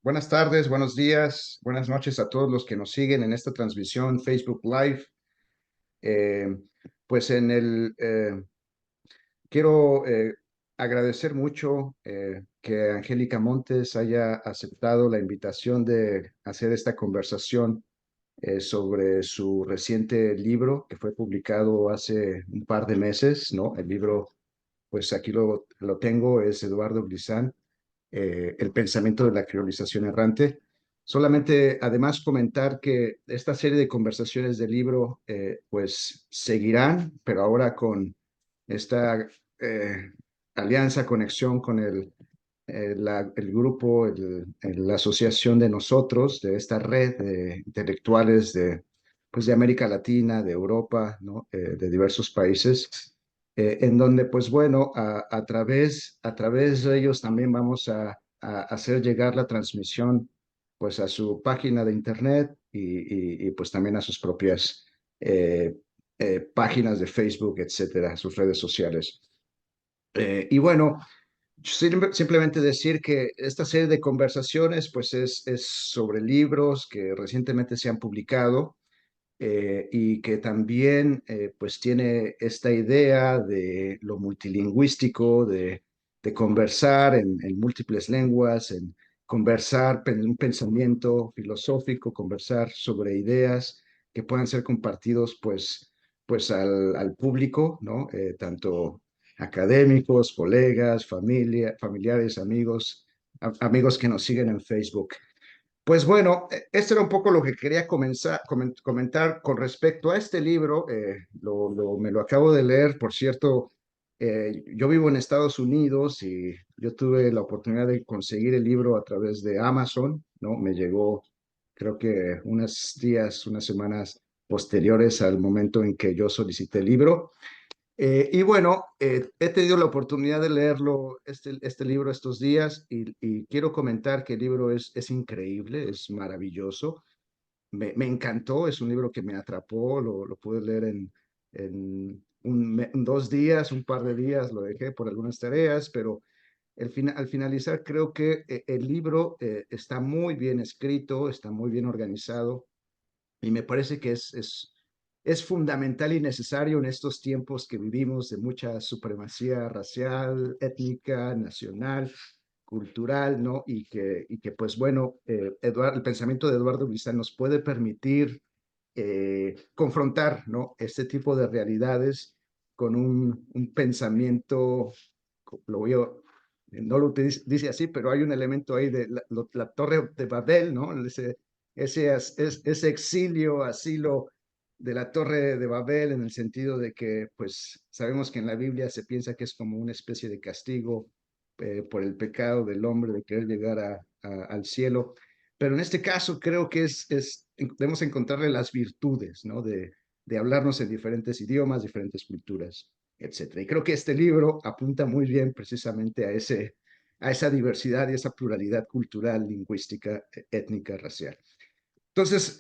Buenas tardes, buenos días, buenas noches a todos los que nos siguen en esta transmisión Facebook Live. Eh, pues en el quiero agradecer mucho que Angélica Montes haya aceptado la invitación de hacer esta conversación sobre su reciente libro que fue publicado hace un par de meses, ¿no? El libro, pues aquí lo tengo, es Eduardo Glissant, El pensamiento de la criolización errante. Solamente, además, comentar que esta serie de conversaciones del libro, pues seguirán, pero ahora con esta alianza, conexión con el grupo, la asociación de nosotros, de esta red de intelectuales pues de América Latina, de Europa, ¿no? De diversos países, en donde, pues bueno, a través de ellos también vamos a hacer llegar la transmisión, pues a su página de internet pues también a sus propias páginas de Facebook, etcétera, sus redes sociales. Y bueno, simplemente decir que esta serie de conversaciones pues es sobre libros que recientemente se han publicado, y que también pues tiene esta idea de lo multilingüístico, de conversar en múltiples lenguas, en conversar en un pensamiento filosófico, conversar sobre ideas que puedan ser compartidos pues al público, ¿no? Tanto académicos, colegas, familiares, amigos, amigos que nos siguen en Facebook. Pues bueno, esto era un poco lo que quería comentar con respecto a este libro. Me lo acabo de leer, por cierto. Yo vivo en Estados Unidos y yo tuve la oportunidad de conseguir el libro a través de Amazon, ¿no? Me llegó, creo que unos días, unas semanas posteriores al momento en que yo solicité el libro. Y bueno, he tenido la oportunidad de leerlo, este libro estos días, y quiero comentar que el libro es increíble, es maravilloso. Me encantó, es un libro que me atrapó, lo pude leer en 2 días, un par de días, lo dejé por algunas tareas, pero al finalizar creo que el libro está muy bien escrito, está muy bien organizado, y me parece que es fundamental y necesario en estos tiempos que vivimos de mucha supremacía racial, étnica, nacional, cultural, ¿no? Y que pues bueno, el pensamiento de Eduardo Glissant nos puede permitir confrontar, ¿no? Este tipo de realidades con un pensamiento, lo voy a, no lo dice así, pero hay un elemento ahí de la Torre de Babel, ¿no? Ese exilio, asilo de la Torre de Babel, en el sentido de que, pues, sabemos que en la Biblia se piensa que es como una especie de castigo por el pecado del hombre de querer llegar al cielo. Pero en este caso creo que debemos encontrarle las virtudes, ¿no? De hablarnos en diferentes idiomas, diferentes culturas, etcétera. Y creo que este libro apunta muy bien precisamente a esa diversidad y esa pluralidad cultural, lingüística, étnica, racial. Entonces,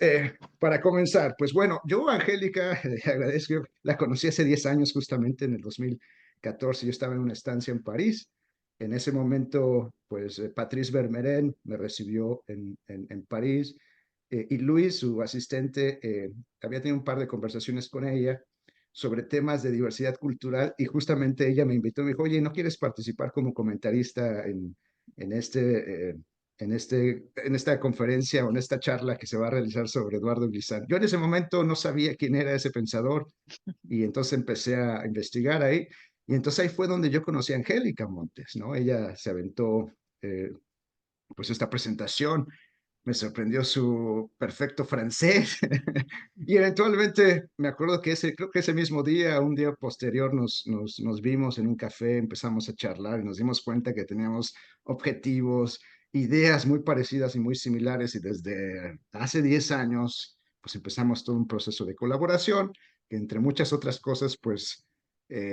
para comenzar, pues bueno, yo, Angélica, agradezco, la conocí hace 10 años, justamente en el 2014. Yo estaba en una estancia en París. En ese momento, pues Patrice Vermeuren me recibió en París, y Luis, su asistente, había tenido un par de conversaciones con ella sobre temas de diversidad cultural, y justamente ella me invitó, me dijo, oye, ¿no quieres participar como comentarista en en esta conferencia o en esta charla que se va a realizar sobre Eduardo Glissant? Yo en ese momento no sabía quién era ese pensador, y entonces empecé a investigar ahí, y entonces ahí fue donde yo conocí a Angélica Montes, ¿no? Ella se aventó eh, pues esta presentación. Me sorprendió su perfecto francés y eventualmente me acuerdo que creo que ese mismo día, un día posterior, nos vimos en un café, empezamos a charlar y nos dimos cuenta que teníamos objetivos, ideas muy parecidas y muy similares, y desde hace 10 años pues empezamos todo un proceso de colaboración que, entre muchas otras cosas, pues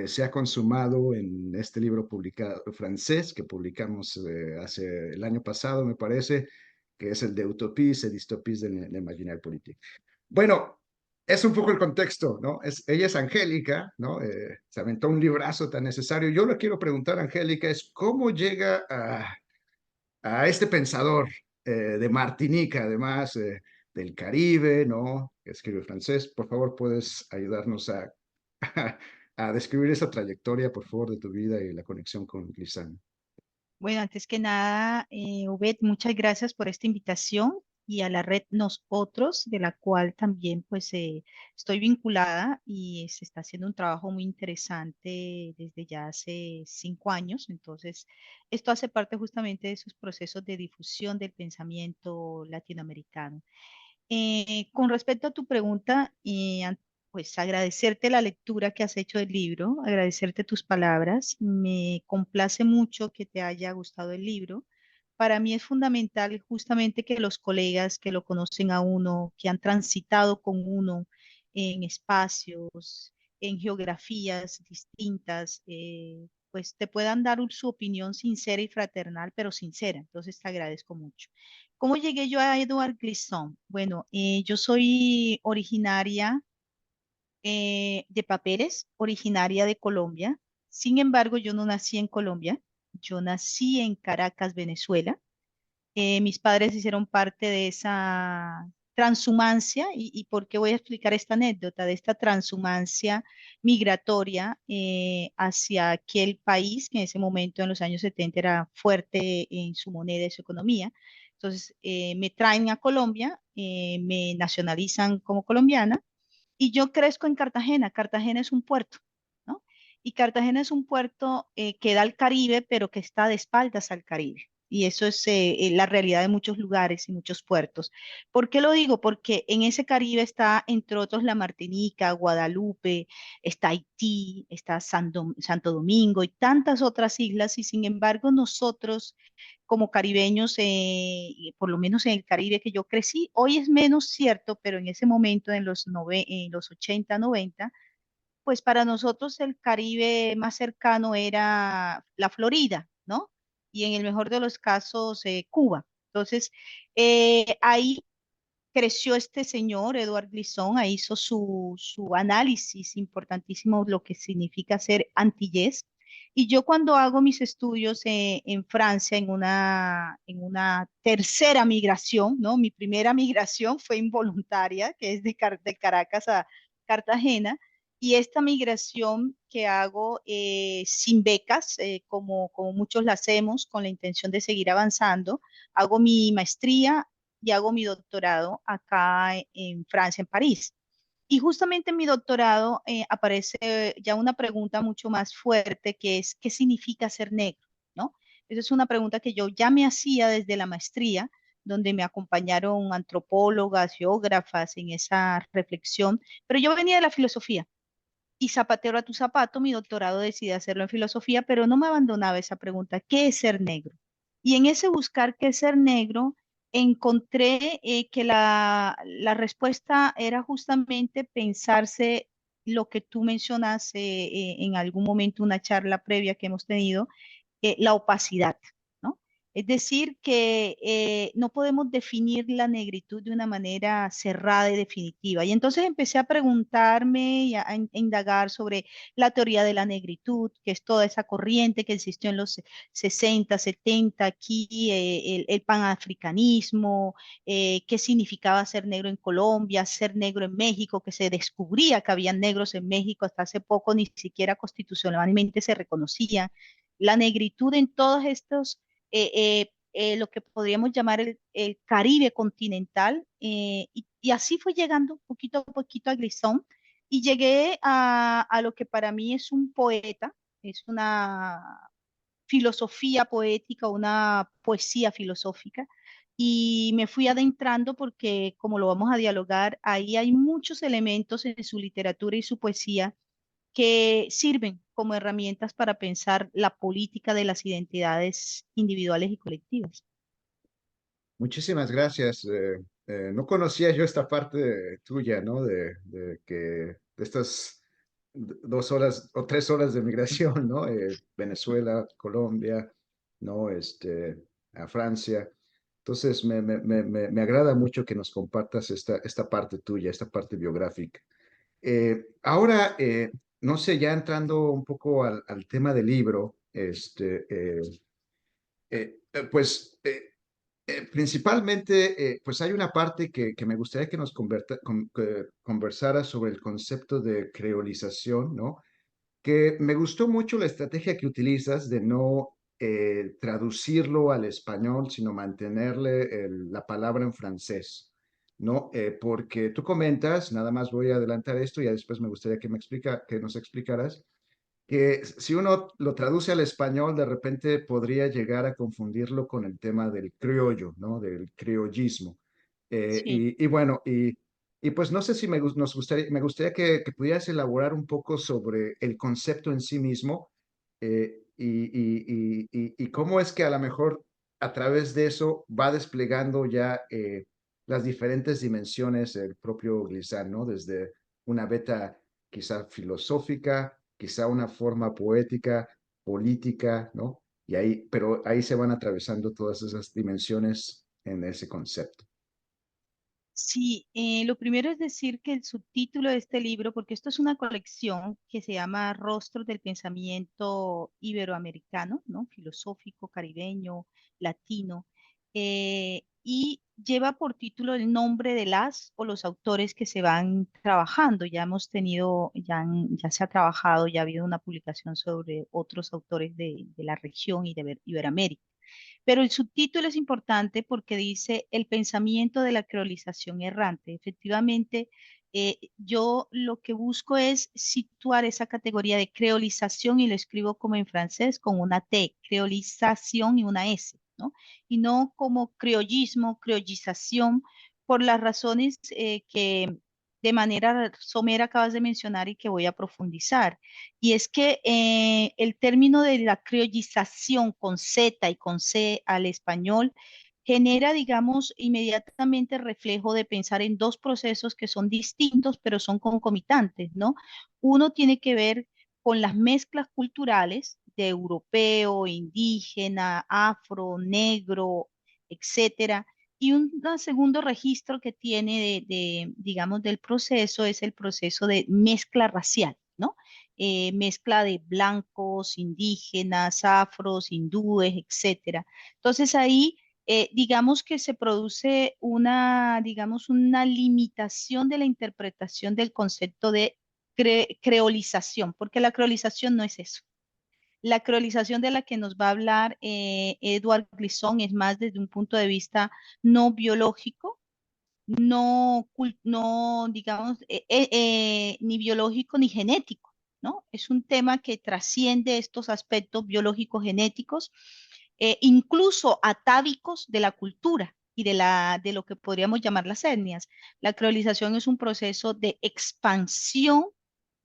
se ha consumado en este libro publicado francés que publicamos hace el año pasado, me parece, que es el de Utopies et Dystopies de l'Imaginaire Politique. Bueno, es un poco el contexto, ¿no? Ella es Angélica, ¿no? Se aventó un librazo tan necesario. Yo le quiero preguntar a Angélica, es cómo llega a este pensador, de Martinica, además, del Caribe, ¿no? Que escribe francés. Por favor, ¿puedes ayudarnos a, a describir esa trayectoria, por favor, de tu vida y la conexión con Glissant? Bueno, antes que nada, Obed, muchas gracias por esta invitación y a la red Nosotros, de la cual también pues estoy vinculada y se está haciendo un trabajo muy interesante desde ya hace 5 años. Entonces, esto hace parte justamente de esos procesos de difusión del pensamiento latinoamericano. Con respecto a tu pregunta, pues agradecerte la lectura que has hecho del libro, agradecerte tus palabras. Me complace mucho que te haya gustado el libro. Para mí es fundamental justamente que los colegas que lo conocen a uno, que han transitado con uno en espacios, en geografías distintas, pues te puedan dar su opinión sincera y fraternal, pero sincera. Entonces te agradezco mucho. ¿Cómo llegué yo a Edward Glisson? Bueno, yo soy originaria de Papeles, originaria de Colombia. Sin embargo, yo no nací en Colombia, yo nací en Caracas, Venezuela. Mis padres hicieron parte de esa transhumancia y ¿por qué voy a explicar esta anécdota de esta transhumancia migratoria hacia aquel país que en ese momento, en los años 70, era fuerte en su moneda y su economía? Entonces, me traen a Colombia, me nacionalizan como colombiana y yo crezco en Cartagena. Cartagena es un puerto, ¿no? Y Cartagena es un puerto que da al Caribe, pero que está de espaldas al Caribe. Y eso es la realidad de muchos lugares y muchos puertos. ¿Por qué lo digo? Porque en ese Caribe está, entre otros, la Martinica, Guadalupe, está Haití, está Santo Domingo y tantas otras islas. Y sin embargo, nosotros como caribeños, y por lo menos en el Caribe que yo crecí. Hoy es menos cierto, pero en ese momento, en los 80, 90, pues para nosotros el Caribe más cercano era la Florida, ¿no? Y en el mejor de los casos, Cuba. Entonces, ahí creció este señor, Eduard Glissón, ahí hizo su análisis importantísimo, lo que significa ser antillés. Y yo cuando hago mis estudios en Francia, en una tercera migración, ¿no? Mi primera migración fue involuntaria, que es de Caracas a Cartagena, y esta migración que hago sin becas, como muchos la hacemos, con la intención de seguir avanzando, hago mi maestría y hago mi doctorado acá en Francia, en París. Y justamente en mi doctorado aparece ya una pregunta mucho más fuerte que es, ¿qué significa ser negro? ¿No? Esa es una pregunta que yo ya me hacía desde la maestría, donde me acompañaron antropólogas, geógrafas en esa reflexión, pero yo venía de la filosofía y zapatero a tu zapato, mi doctorado decidí hacerlo en filosofía, pero no me abandonaba esa pregunta, ¿qué es ser negro? Y en ese buscar qué es ser negro, encontré que la respuesta era justamente pensarse lo que tú mencionas en algún momento, una charla previa que hemos tenido, la opacidad, ¿no? Es decir, que no podemos definir la negritud de una manera cerrada y definitiva. Y entonces empecé a preguntarme y a indagar sobre la teoría de la negritud, que es toda esa corriente que existió en los 60, 70, aquí, el panafricanismo, qué significaba ser negro en Colombia, ser negro en México, que se descubría que había negros en México hasta hace poco, ni siquiera constitucionalmente se reconocía la negritud en todos estos, lo que podríamos llamar el Caribe continental, y así fue llegando poquito a poquito a Grisón, y llegué a lo que para mí es un poeta, es una filosofía poética, una poesía filosófica, y me fui adentrando porque, como lo vamos a dialogar, ahí hay muchos elementos en su literatura y su poesía que sirven como herramientas para pensar la política de las identidades individuales y colectivas. Muchísimas gracias. No conocía yo esta parte tuya, ¿no? De que de estas 2 horas o 3 horas de migración, ¿no? Venezuela, Colombia, ¿no? A Francia. Entonces, me agrada mucho que nos compartas esta parte tuya, esta parte biográfica. Ahora, no sé, ya entrando un poco al tema del libro, pues Principalmente, pues hay una parte que me gustaría que nos que conversara sobre el concepto de creolización, ¿no? Que me gustó mucho la estrategia que utilizas de no traducirlo al español, sino mantenerle la palabra en francés, ¿no? Porque tú comentas, nada más voy a adelantar esto y ya después me gustaría que nos explicaras que si uno lo traduce al español, de repente podría llegar a confundirlo con el tema del criollo, ¿no? Del criollismo. Sí. Y bueno, y pues no sé si me gustaría que pudieras elaborar un poco sobre el concepto en sí mismo y cómo es que a lo mejor a través de eso va desplegando ya las diferentes dimensiones del propio Glissant, ¿no? Desde una beta quizá filosófica, quizá una forma poética, política, ¿no? Y ahí, pero ahí se van atravesando todas esas dimensiones en ese concepto. Sí, lo primero es decir que el subtítulo de este libro, porque esto es una colección que se llama Rostros del Pensamiento Iberoamericano, ¿no? Filosófico, caribeño, latino, y lleva por título el nombre de las o los autores que se van trabajando. Ya hemos tenido, ya se ha trabajado, ya ha habido una publicación sobre otros autores de la región y de Iberoamérica. Pero el subtítulo es importante porque dice el pensamiento de la creolización errante. Efectivamente, yo lo que busco es situar esa categoría de creolización y lo escribo como en francés con una T, creolización y una S, ¿no? Y no como criollismo, criollización, por las razones que de manera somera acabas de mencionar y que voy a profundizar. Y es que el término de la criollización con Z y con C al español genera, digamos, inmediatamente reflejo de pensar en dos procesos que son distintos, pero son concomitantes, ¿no? Uno tiene que ver con las mezclas culturales de europeo, indígena, afro, negro, etcétera. Y un segundo registro que tiene digamos, del proceso es el proceso de mezcla racial, ¿no? Mezcla de blancos, indígenas, afros, hindúes, etcétera. Entonces ahí, digamos que se produce una, digamos, una limitación de la interpretación del concepto de creolización, porque la creolización no es eso. La creolización de la que nos va a hablar Edward Glisson es más desde un punto de vista no biológico, no digamos, ni biológico ni genético, ¿no? Es un tema que trasciende estos aspectos biológicos genéticos, incluso atávicos de la cultura y de lo que podríamos llamar las etnias. La creolización es un proceso de expansión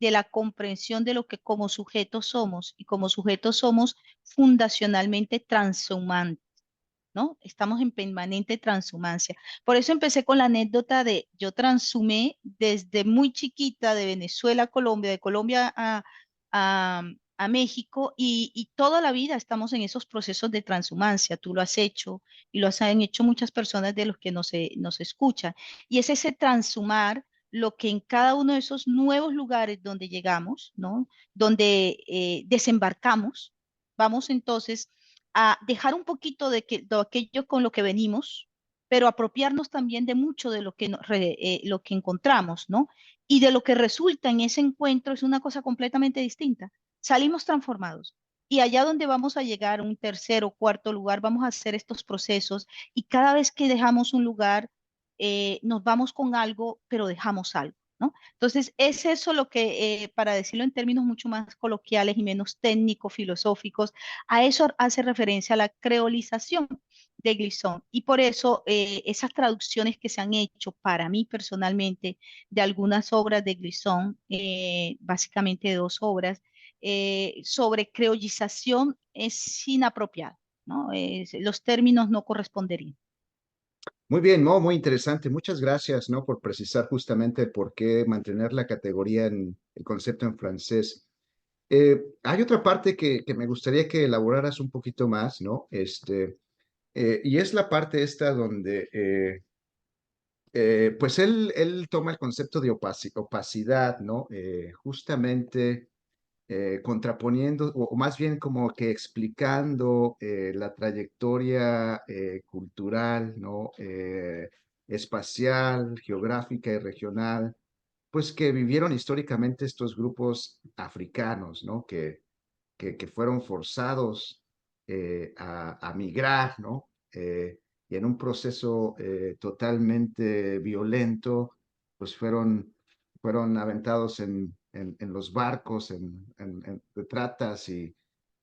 de la comprensión de lo que como sujetos somos, y como sujetos somos fundacionalmente transhumanos, ¿no? Estamos en permanente transhumancia. Por eso empecé con la anécdota de yo transhumé desde muy chiquita de Venezuela a Colombia, de Colombia a, a México y toda la vida estamos en esos procesos de transhumancia. Tú lo has hecho y han hecho muchas personas de los que nos escuchan. Y es ese transhumar lo que en cada uno de esos nuevos lugares donde llegamos, ¿no? Donde desembarcamos, vamos entonces a dejar un poquito de aquello con lo que venimos, pero apropiarnos también de mucho de lo que encontramos, ¿no? Y de lo que resulta en ese encuentro es una cosa completamente distinta. Salimos transformados. Y allá donde vamos a llegar, un tercer o cuarto lugar, vamos a hacer estos procesos y cada vez que dejamos un lugar, nos vamos con algo, pero dejamos algo, ¿no? Entonces, es eso lo que, para decirlo en términos mucho más coloquiales y menos técnicos, filosóficos, a eso hace referencia a la creolización de Glisson. Y por eso esas traducciones que se han hecho para mí personalmente de algunas obras de Glisson, básicamente dos obras, sobre creolización es inapropiado, ¿no? Los términos no corresponderían. Muy bien, no, muy interesante. Muchas gracias, ¿no? Por precisar justamente por qué mantener la categoría en el concepto en francés. Hay otra parte que me gustaría que elaboraras un poquito más, ¿no? Y es la parte esta donde, pues él toma el concepto de opacidad, ¿no? Justamente contraponiendo, o más bien como que explicando la trayectoria cultural, ¿no? Espacial, geográfica y regional, pues que vivieron históricamente estos grupos africanos, ¿no? Que fueron forzados a migrar, ¿no? Y en un proceso totalmente violento, pues fueron aventados en los barcos, de tratas y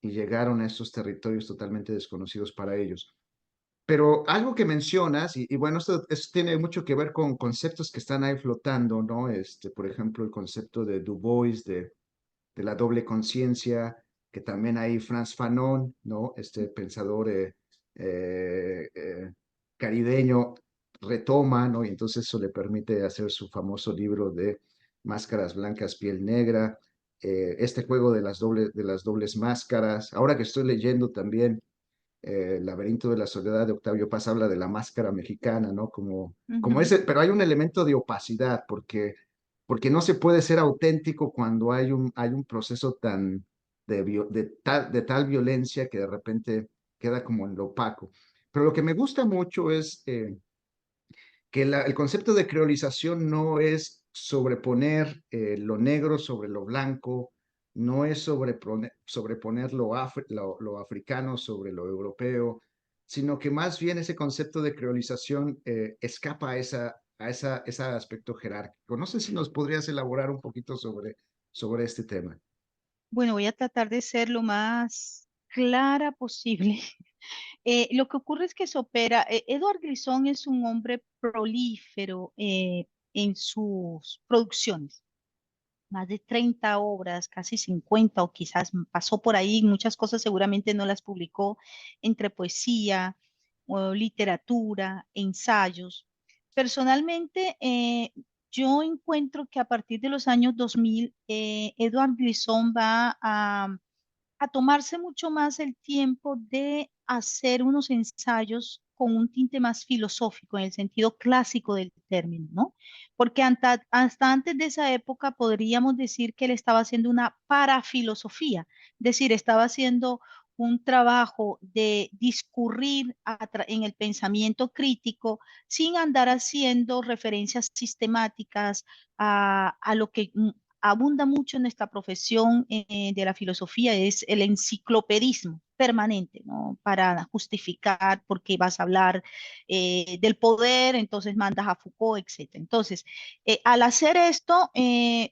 llegaron a estos territorios totalmente desconocidos para ellos. Pero algo que mencionas, y bueno, esto tiene mucho que ver con conceptos que están ahí flotando, ¿no? Por ejemplo, el concepto de Du Bois, de la doble conciencia, que también hay Frantz Fanon, ¿no? Este pensador eh, eh, caribeño retoma, ¿no? Y entonces eso le permite hacer su famoso libro de Máscaras Blancas, Piel Negra, este juego de las dobles máscaras. Ahora que estoy leyendo también El laberinto de la soledad de Octavio Paz habla de la máscara mexicana, ¿no? Como Ujú. ese, pero hay un elemento de opacidad porque no se puede ser auténtico cuando hay un proceso tan de tal violencia que de repente queda como en lo opaco. Pero lo que me gusta mucho es que el concepto de creolización no es sobreponer lo negro sobre lo blanco, no es sobreponer lo africano sobre lo europeo, sino que más bien ese concepto de creolización escapa ese aspecto jerárquico. No sé si nos podrías elaborar un poquito sobre este tema. Bueno, voy a tratar de ser lo más clara posible. Lo que ocurre es que se opera, Edward Grisón es un hombre prolífero en sus producciones, más de 30 obras, casi 50 o quizás pasó por ahí, muchas cosas seguramente no las publicó entre poesía, o literatura, ensayos. Personalmente, yo encuentro que a partir de los años 2000, Edward Grisón va a tomarse mucho más el tiempo de hacer unos ensayos con un tinte más filosófico en el sentido clásico del término, ¿no? Porque hasta antes de esa época podríamos decir que él estaba haciendo una parafilosofía, es decir, estaba haciendo un trabajo de discurrir en el pensamiento crítico sin andar haciendo referencias sistemáticas a lo que abunda mucho en nuestra profesión de la filosofía es el enciclopedismo permanente, ¿no? Para justificar por qué vas a hablar del poder, entonces mandas a Foucault, etcétera. Entonces, al hacer esto, en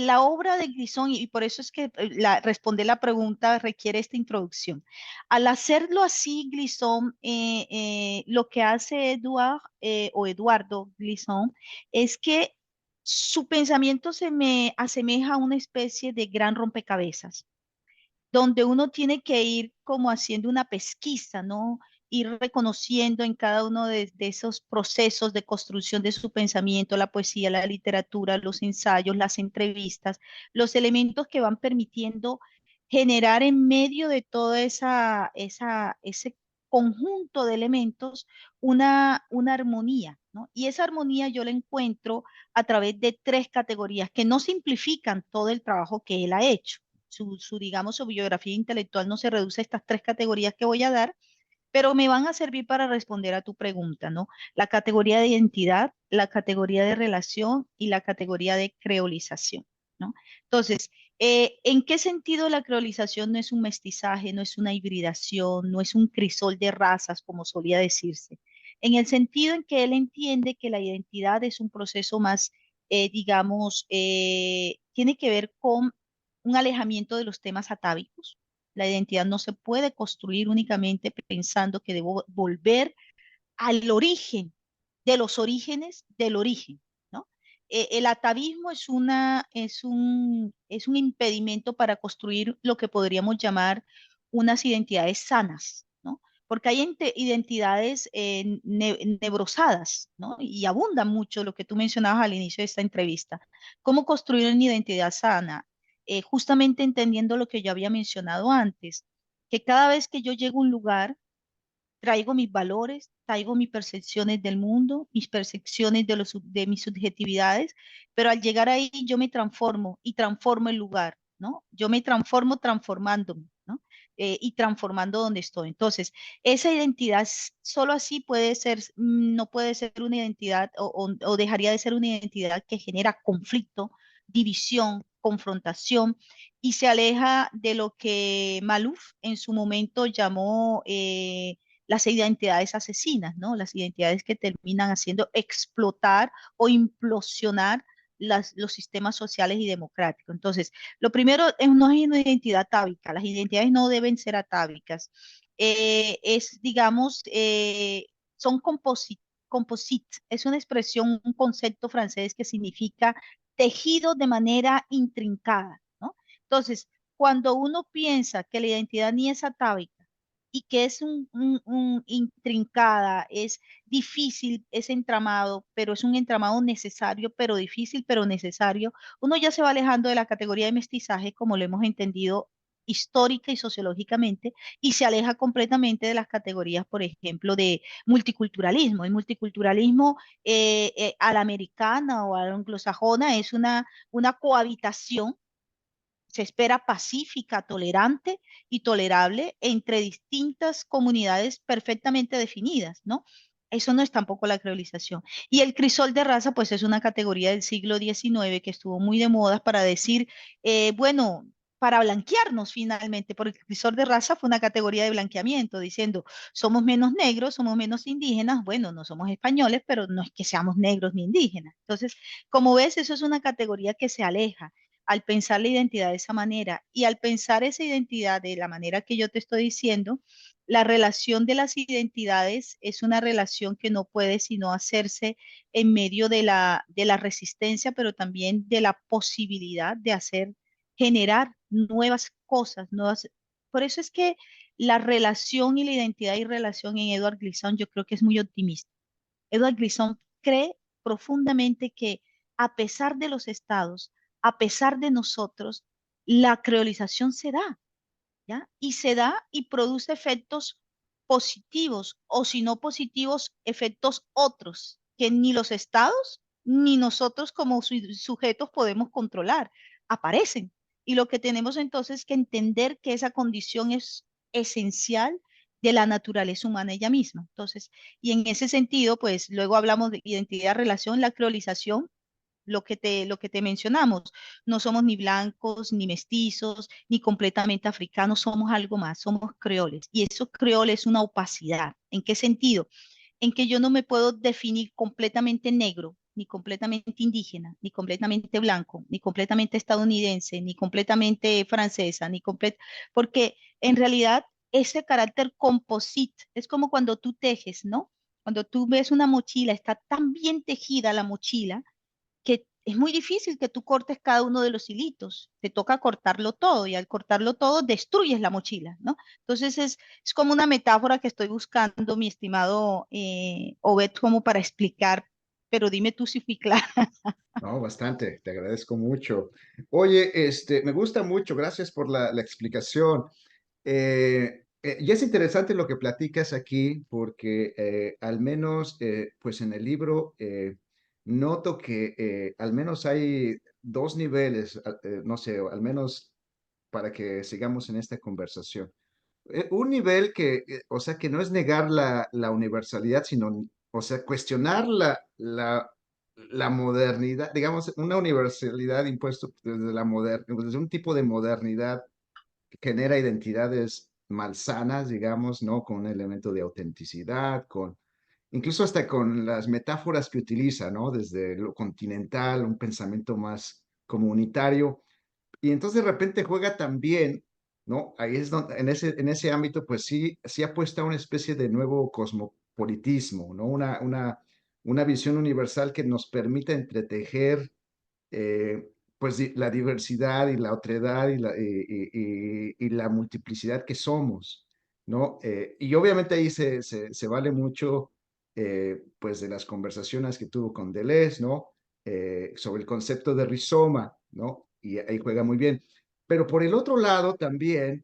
la obra de Grisón, y por eso es que responder la pregunta requiere esta introducción. Al hacerlo así, Grisón, lo que hace Eduardo Grisón es que su pensamiento se me asemeja a una especie de gran rompecabezas donde uno tiene que ir como haciendo una pesquisa, ¿no? Ir reconociendo en cada uno de esos procesos de construcción de su pensamiento, la poesía, la literatura, los ensayos, las entrevistas, los elementos que van permitiendo generar en medio de toda ese conjunto de elementos una armonía, ¿no? Y esa armonía yo la encuentro a través de tres categorías que no simplifican todo el trabajo que él ha hecho digamos, su biografía intelectual no se reduce a estas tres categorías que voy a dar, pero me van a servir para responder a tu pregunta, ¿no? La categoría de identidad, la categoría de relación y la categoría de creolización, ¿no? Entonces, ¿en qué sentido la creolización no es un mestizaje, no es una hibridación, no es un crisol de razas, como solía decirse? En el sentido en que él entiende que la identidad es un proceso más, digamos, tiene que ver con un alejamiento de los temas atávicos. La identidad no se puede construir únicamente pensando que debo volver al origen de los orígenes del origen, ¿no? El atavismo es un impedimento para construir lo que podríamos llamar unas identidades sanas, ¿no? Porque hay identidades nebrosadas, ¿no? Y abunda mucho lo que tú mencionabas al inicio de esta entrevista. ¿Cómo construir una identidad sana? Justamente entendiendo lo que yo había mencionado antes, que cada vez que yo llego a un lugar, traigo mis valores, traigo mis percepciones del mundo, mis percepciones de mis subjetividades, pero al llegar ahí yo me transformo y transformo el lugar. ¿no? Yo me transformo transformándome, ¿no? Y transformando donde estoy. Entonces, esa identidad solo así puede ser, no puede ser una identidad o dejaría de ser una identidad que genera conflicto, división, confrontación y se aleja de lo que Maluf en su momento llamó las identidades asesinas, ¿no? Las identidades que terminan haciendo explotar o implosionar los sistemas sociales y democráticos. Entonces, lo primero no es una identidad atávica, las identidades no deben ser atávicas. Digamos, son composite, es una expresión, un concepto francés que significa tejido de manera intrincada, ¿no? Entonces, cuando uno piensa que la identidad ni es atávica y que es intrincada, es difícil, es entramado, pero es un entramado necesario, pero difícil, pero necesario, uno ya se va alejando de la categoría de mestizaje como lo hemos entendido histórica y sociológicamente y se aleja completamente de las categorías, por ejemplo, de multiculturalismo. El multiculturalismo a la americana o a la anglosajona es una cohabitación, se espera pacífica, tolerante y tolerable entre distintas comunidades perfectamente definidas, ¿no? Eso no es tampoco la creolización. Y el crisol de raza, pues es una categoría del siglo XIX que estuvo muy de moda para decir, bueno, para blanquearnos finalmente, porque el crisol de raza fue una categoría de blanqueamiento, diciendo, somos menos negros, somos menos indígenas, bueno, no somos españoles, pero no es que seamos negros ni indígenas. Entonces, como ves, eso es una categoría que se aleja al pensar la identidad de esa manera y al pensar esa identidad de la manera que yo te estoy diciendo, la relación de las identidades es una relación que no puede sino hacerse en medio de la resistencia, pero también de la posibilidad de hacer, generar nuevas cosas, nuevas. Por eso es que la relación y la identidad y relación en Edward Glissant yo creo que es muy optimista. Edward Glissant cree profundamente que a pesar de los estados, a pesar de nosotros, la creolización se da, ¿ya? Y se da y produce efectos positivos o si no positivos, efectos otros que ni los estados ni nosotros como sujetos podemos controlar. Aparecen. Y lo que tenemos entonces que entender que esa condición es esencial de la naturaleza humana ella misma. Entonces, y en ese sentido, pues luego hablamos de identidad, relación, la creolización lo que te mencionamos. No somos ni blancos, ni mestizos, ni completamente africanos, somos algo más, somos creoles. Y eso creole es una opacidad. ¿En qué sentido? En que yo no me puedo definir completamente negro, ni completamente indígena, ni completamente blanco, ni completamente estadounidense, ni completamente francesa, porque en realidad ese carácter composite es como cuando tú tejes, ¿no? Cuando tú ves una mochila, está tan bien tejida la mochila que es muy difícil que tú cortes cada uno de los hilitos, te toca cortarlo todo y al cortarlo todo destruyes la mochila, ¿no? Entonces es como una metáfora que estoy buscando, mi estimado Obed, como para explicar, pero dime tú si fui clara. No, bastante, te agradezco mucho. Oye, me gusta mucho, gracias por la explicación. Y es interesante lo que platicas aquí porque al menos, pues en el libro noto que al menos hay dos niveles, no sé, al menos para que sigamos en esta conversación. Un nivel que, o sea, que no es negar la universalidad, sino, o sea, cuestionar la modernidad, digamos, una universalidad impuesta desde desde un tipo de modernidad que genera identidades malsanas, digamos, ¿no? Con un elemento de autenticidad, incluso hasta con las metáforas que utiliza, ¿no? Desde lo continental, un pensamiento más comunitario y entonces de repente juega también, ¿no? Ahí es donde, en ese ámbito, pues sí, sí apuesta a una especie de nuevo cosmopolitismo, ¿no? Una visión universal que nos permita entretejer, eh, pues, la diversidad y la otredad y la multiplicidad que somos, ¿no? Y obviamente ahí se vale mucho, pues, de las conversaciones que tuvo con Deleuze, ¿no? Sobre el concepto de rizoma, ¿no? Y ahí juega muy bien. Pero por el otro lado también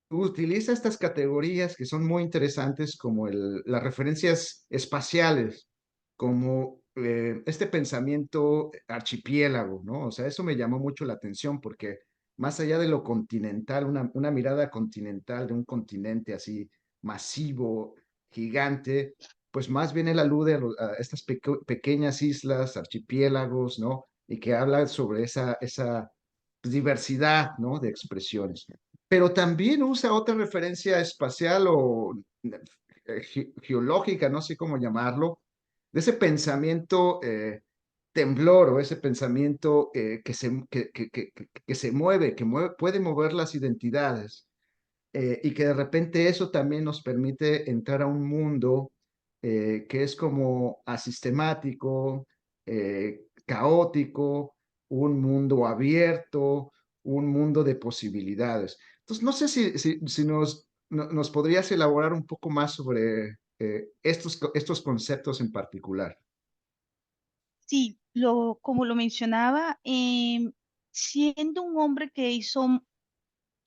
utiliza estas categorías que son muy interesantes como las referencias espaciales, como este pensamiento archipiélago, ¿no? O sea, eso me llamó mucho la atención porque más allá de lo continental, una mirada continental de un continente así masivo, gigante, pues más bien él alude a estas pequeñas islas, archipiélagos, ¿no? Y que habla sobre esa diversidad, ¿no? De expresiones. Pero también usa otra referencia espacial o geológica, no sé cómo llamarlo, de ese pensamiento temblor o ese pensamiento que se mueve, puede mover las identidades y que de repente eso también nos permite entrar a un mundo que es como asistemático, caótico, un mundo abierto, un mundo de posibilidades. Entonces, no sé si nos podrías elaborar un poco más sobre estos conceptos en particular. Sí, como lo mencionaba, siendo un hombre que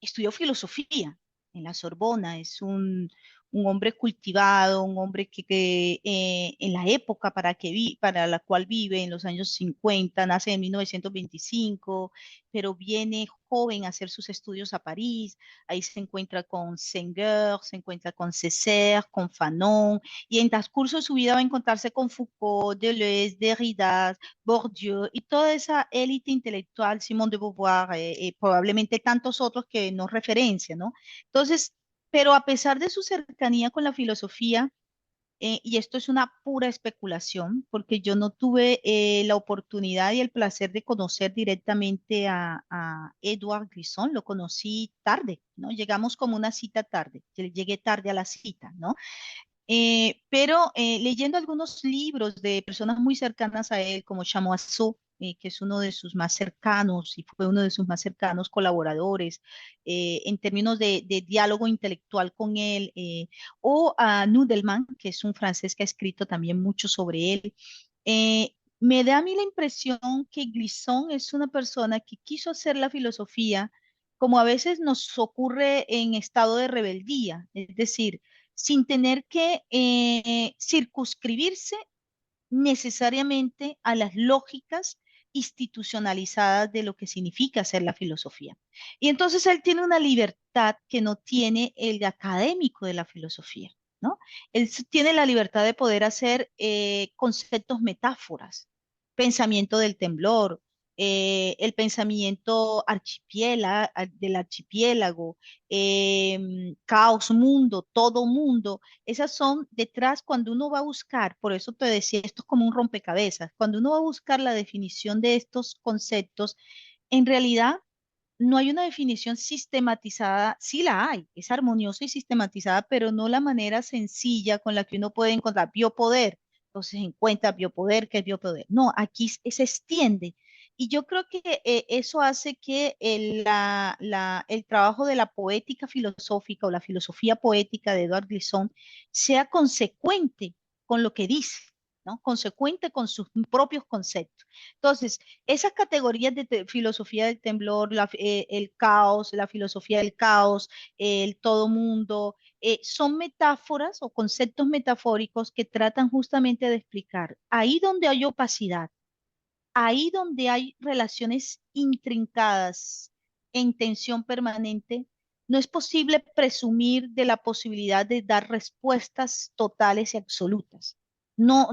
estudió filosofía en la Sorbona, es un hombre cultivado, un hombre que en la época para la cual vive, en los años 50, nace en 1925, pero viene joven a hacer sus estudios a París, ahí se encuentra con Senghor, se encuentra con Césaire, con Fanon, y en transcurso de su vida va a encontrarse con Foucault, Deleuze, Derrida, Bourdieu y toda esa élite intelectual, Simone de Beauvoir, probablemente tantos otros que nos referencian, ¿no? Entonces, pero a pesar de su cercanía con la filosofía, y esto es una pura especulación, porque yo no tuve la oportunidad y el placer de conocer directamente a Edouard Glissant, lo conocí tarde, ¿no? Llegamos como una cita tarde, llegué tarde a la cita, ¿no? Pero leyendo algunos libros de personas muy cercanas a él, como Chamoiseau, que es uno de sus más cercanos y fue uno de sus más cercanos colaboradores en términos de diálogo intelectual con él, o a Nudelman, que es un francés que ha escrito también mucho sobre él, me da a mí la impresión que Glissant es una persona que quiso hacer la filosofía como a veces nos ocurre en estado de rebeldía, es decir, sin tener que circunscribirse necesariamente a las lógicas institucionalizadas de lo que significa hacer la filosofía. Y entonces él tiene una libertad que no tiene el académico de la filosofía, ¿no? Tiene la libertad de poder hacer conceptos, metáforas, pensamiento del temblor, el pensamiento del archipiélago, caos mundo, todo mundo. Esas son detrás cuando uno va a buscar, por eso te decía, esto es como un rompecabezas, cuando uno va a buscar la definición de estos conceptos, en realidad no hay una definición sistematizada, sí la hay, es armoniosa y sistematizada, pero no la manera sencilla con la que uno puede encontrar biopoder. Entonces encuentra biopoder, ¿qué es biopoder? No, aquí se extiende. Y yo creo que eso hace que el trabajo de la poética filosófica o la filosofía poética de Edouard Glissant sea consecuente con lo que dice, ¿no? Consecuente con sus propios conceptos. Entonces, esas categorías de filosofía del temblor, el caos, la filosofía del caos, el todo mundo, son metáforas o conceptos metafóricos que tratan justamente de explicar ahí donde hay opacidad, ahí donde hay relaciones intrincadas en tensión permanente, no es posible presumir de la posibilidad de dar respuestas totales y absolutas. No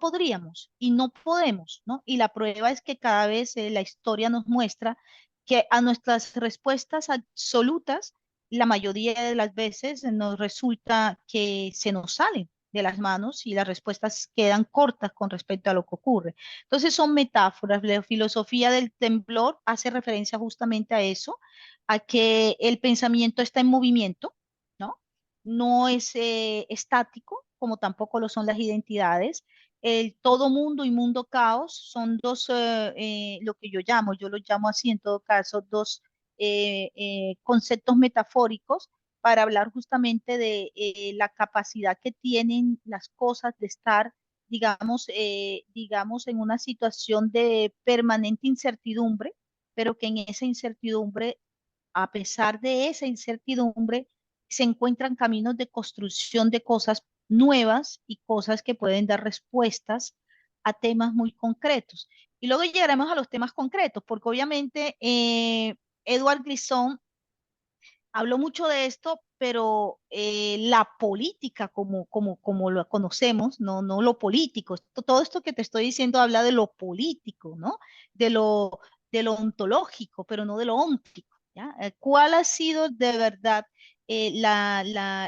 podríamos y no podemos, ¿no? Y la prueba es que cada vez la historia nos muestra que a nuestras respuestas absolutas, la mayoría de las veces nos resulta que se nos salen de las manos y las respuestas quedan cortas con respecto a lo que ocurre. Entonces son metáforas. La filosofía del temblor hace referencia justamente a eso, a que el pensamiento está en movimiento, ¿no? No es estático, como tampoco lo son las identidades. El todo mundo y mundo caos son dos, lo que yo lo llamo así en todo caso, dos conceptos metafóricos para hablar justamente de la capacidad que tienen las cosas de estar digamos, en una situación de permanente incertidumbre, pero que en esa incertidumbre, a pesar de esa incertidumbre, se encuentran caminos de construcción de cosas nuevas y cosas que pueden dar respuestas a temas muy concretos. Y luego llegaremos a los temas concretos, porque obviamente Edward Glisson habló mucho de esto, pero la política como lo conocemos, no lo político, todo esto que te estoy diciendo habla de lo político, ¿no? De lo, de lo ontológico, pero no de lo óntico, ¿ya? ¿Cuál ha sido de verdad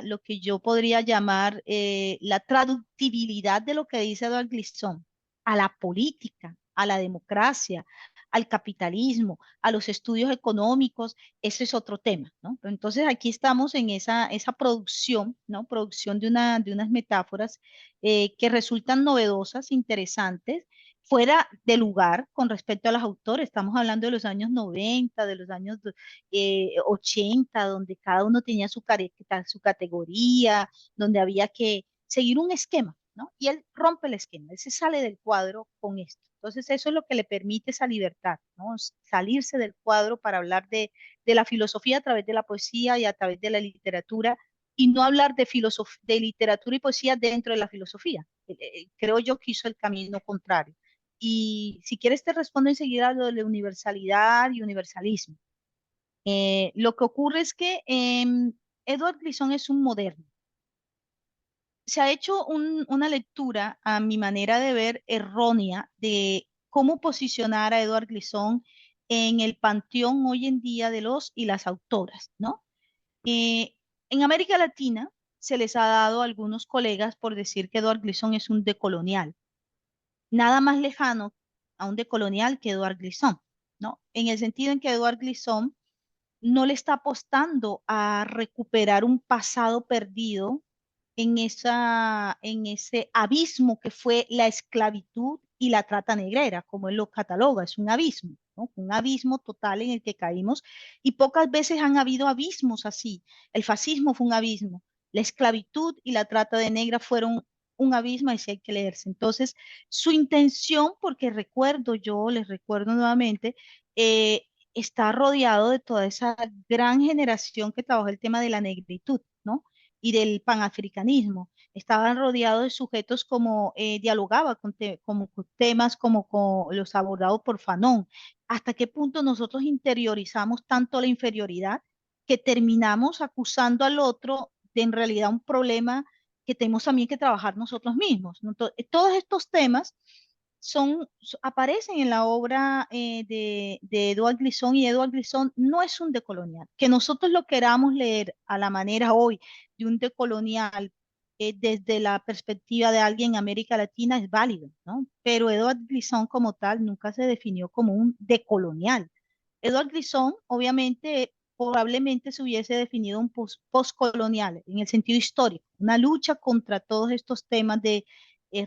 lo que yo podría llamar la traductibilidad de lo que dice Eduard Glissón a la política, a la democracia, al capitalismo, a los estudios económicos? Ese es otro tema, ¿no? Pero entonces aquí estamos en esa producción, ¿no? Producción de unas metáforas que resultan novedosas, interesantes, fuera de lugar con respecto a los autores. Estamos hablando de los años 90, de los años 80, donde cada uno tenía su categoría, donde había que seguir un esquema, ¿no? Y él rompe el esquema, él se sale del cuadro con esto. Entonces eso es lo que le permite esa libertad, ¿no? Salirse del cuadro para hablar de la filosofía a través de la poesía y a través de la literatura, y no hablar de literatura y poesía dentro de la filosofía. Creo yo que hizo el camino contrario. Y si quieres te respondo enseguida a lo de la universalidad y universalismo. Lo que ocurre es que Edward Glissón es un moderno. Se ha hecho una lectura, a mi manera de ver, errónea de cómo posicionar a Edward Glissón en el panteón hoy en día de los y las autoras, ¿no? Eh, en América Latina se les ha dado a algunos colegas por decir que Edward Glissón es un decolonial. Nada más lejano a un decolonial que Edward Glissón, ¿no? En el sentido en que Edward Glissón no le está apostando a recuperar un pasado perdido en ese abismo que fue la esclavitud y la trata negrera, como él lo cataloga, es un abismo, ¿no? Un abismo total en el que caímos, y pocas veces han habido abismos así. El fascismo fue un abismo, la esclavitud y la trata de negra fueron un abismo, y sí hay que leerse. Entonces, su intención, porque les recuerdo nuevamente, está rodeado de toda esa gran generación que trabajó el tema de la negritud, ¿no? Y del panafricanismo. Estaban rodeados de sujetos como dialogaba con temas como con los abordados por Fanon. ¿Hasta qué punto nosotros interiorizamos tanto la inferioridad que terminamos acusando al otro de en realidad un problema que tenemos también que trabajar nosotros mismos, ¿no? Todos estos temas aparecen en la obra de Eduard Glissón, y Eduard Glissón no es un decolonial. Que nosotros lo queramos leer a la manera hoy de un decolonial desde la perspectiva de alguien en América Latina es válido, ¿no? Pero Eduard Glissón como tal nunca se definió como un decolonial. Eduard Glissón, obviamente, probablemente se hubiese definido un postcolonial en el sentido histórico, una lucha contra todos estos temas de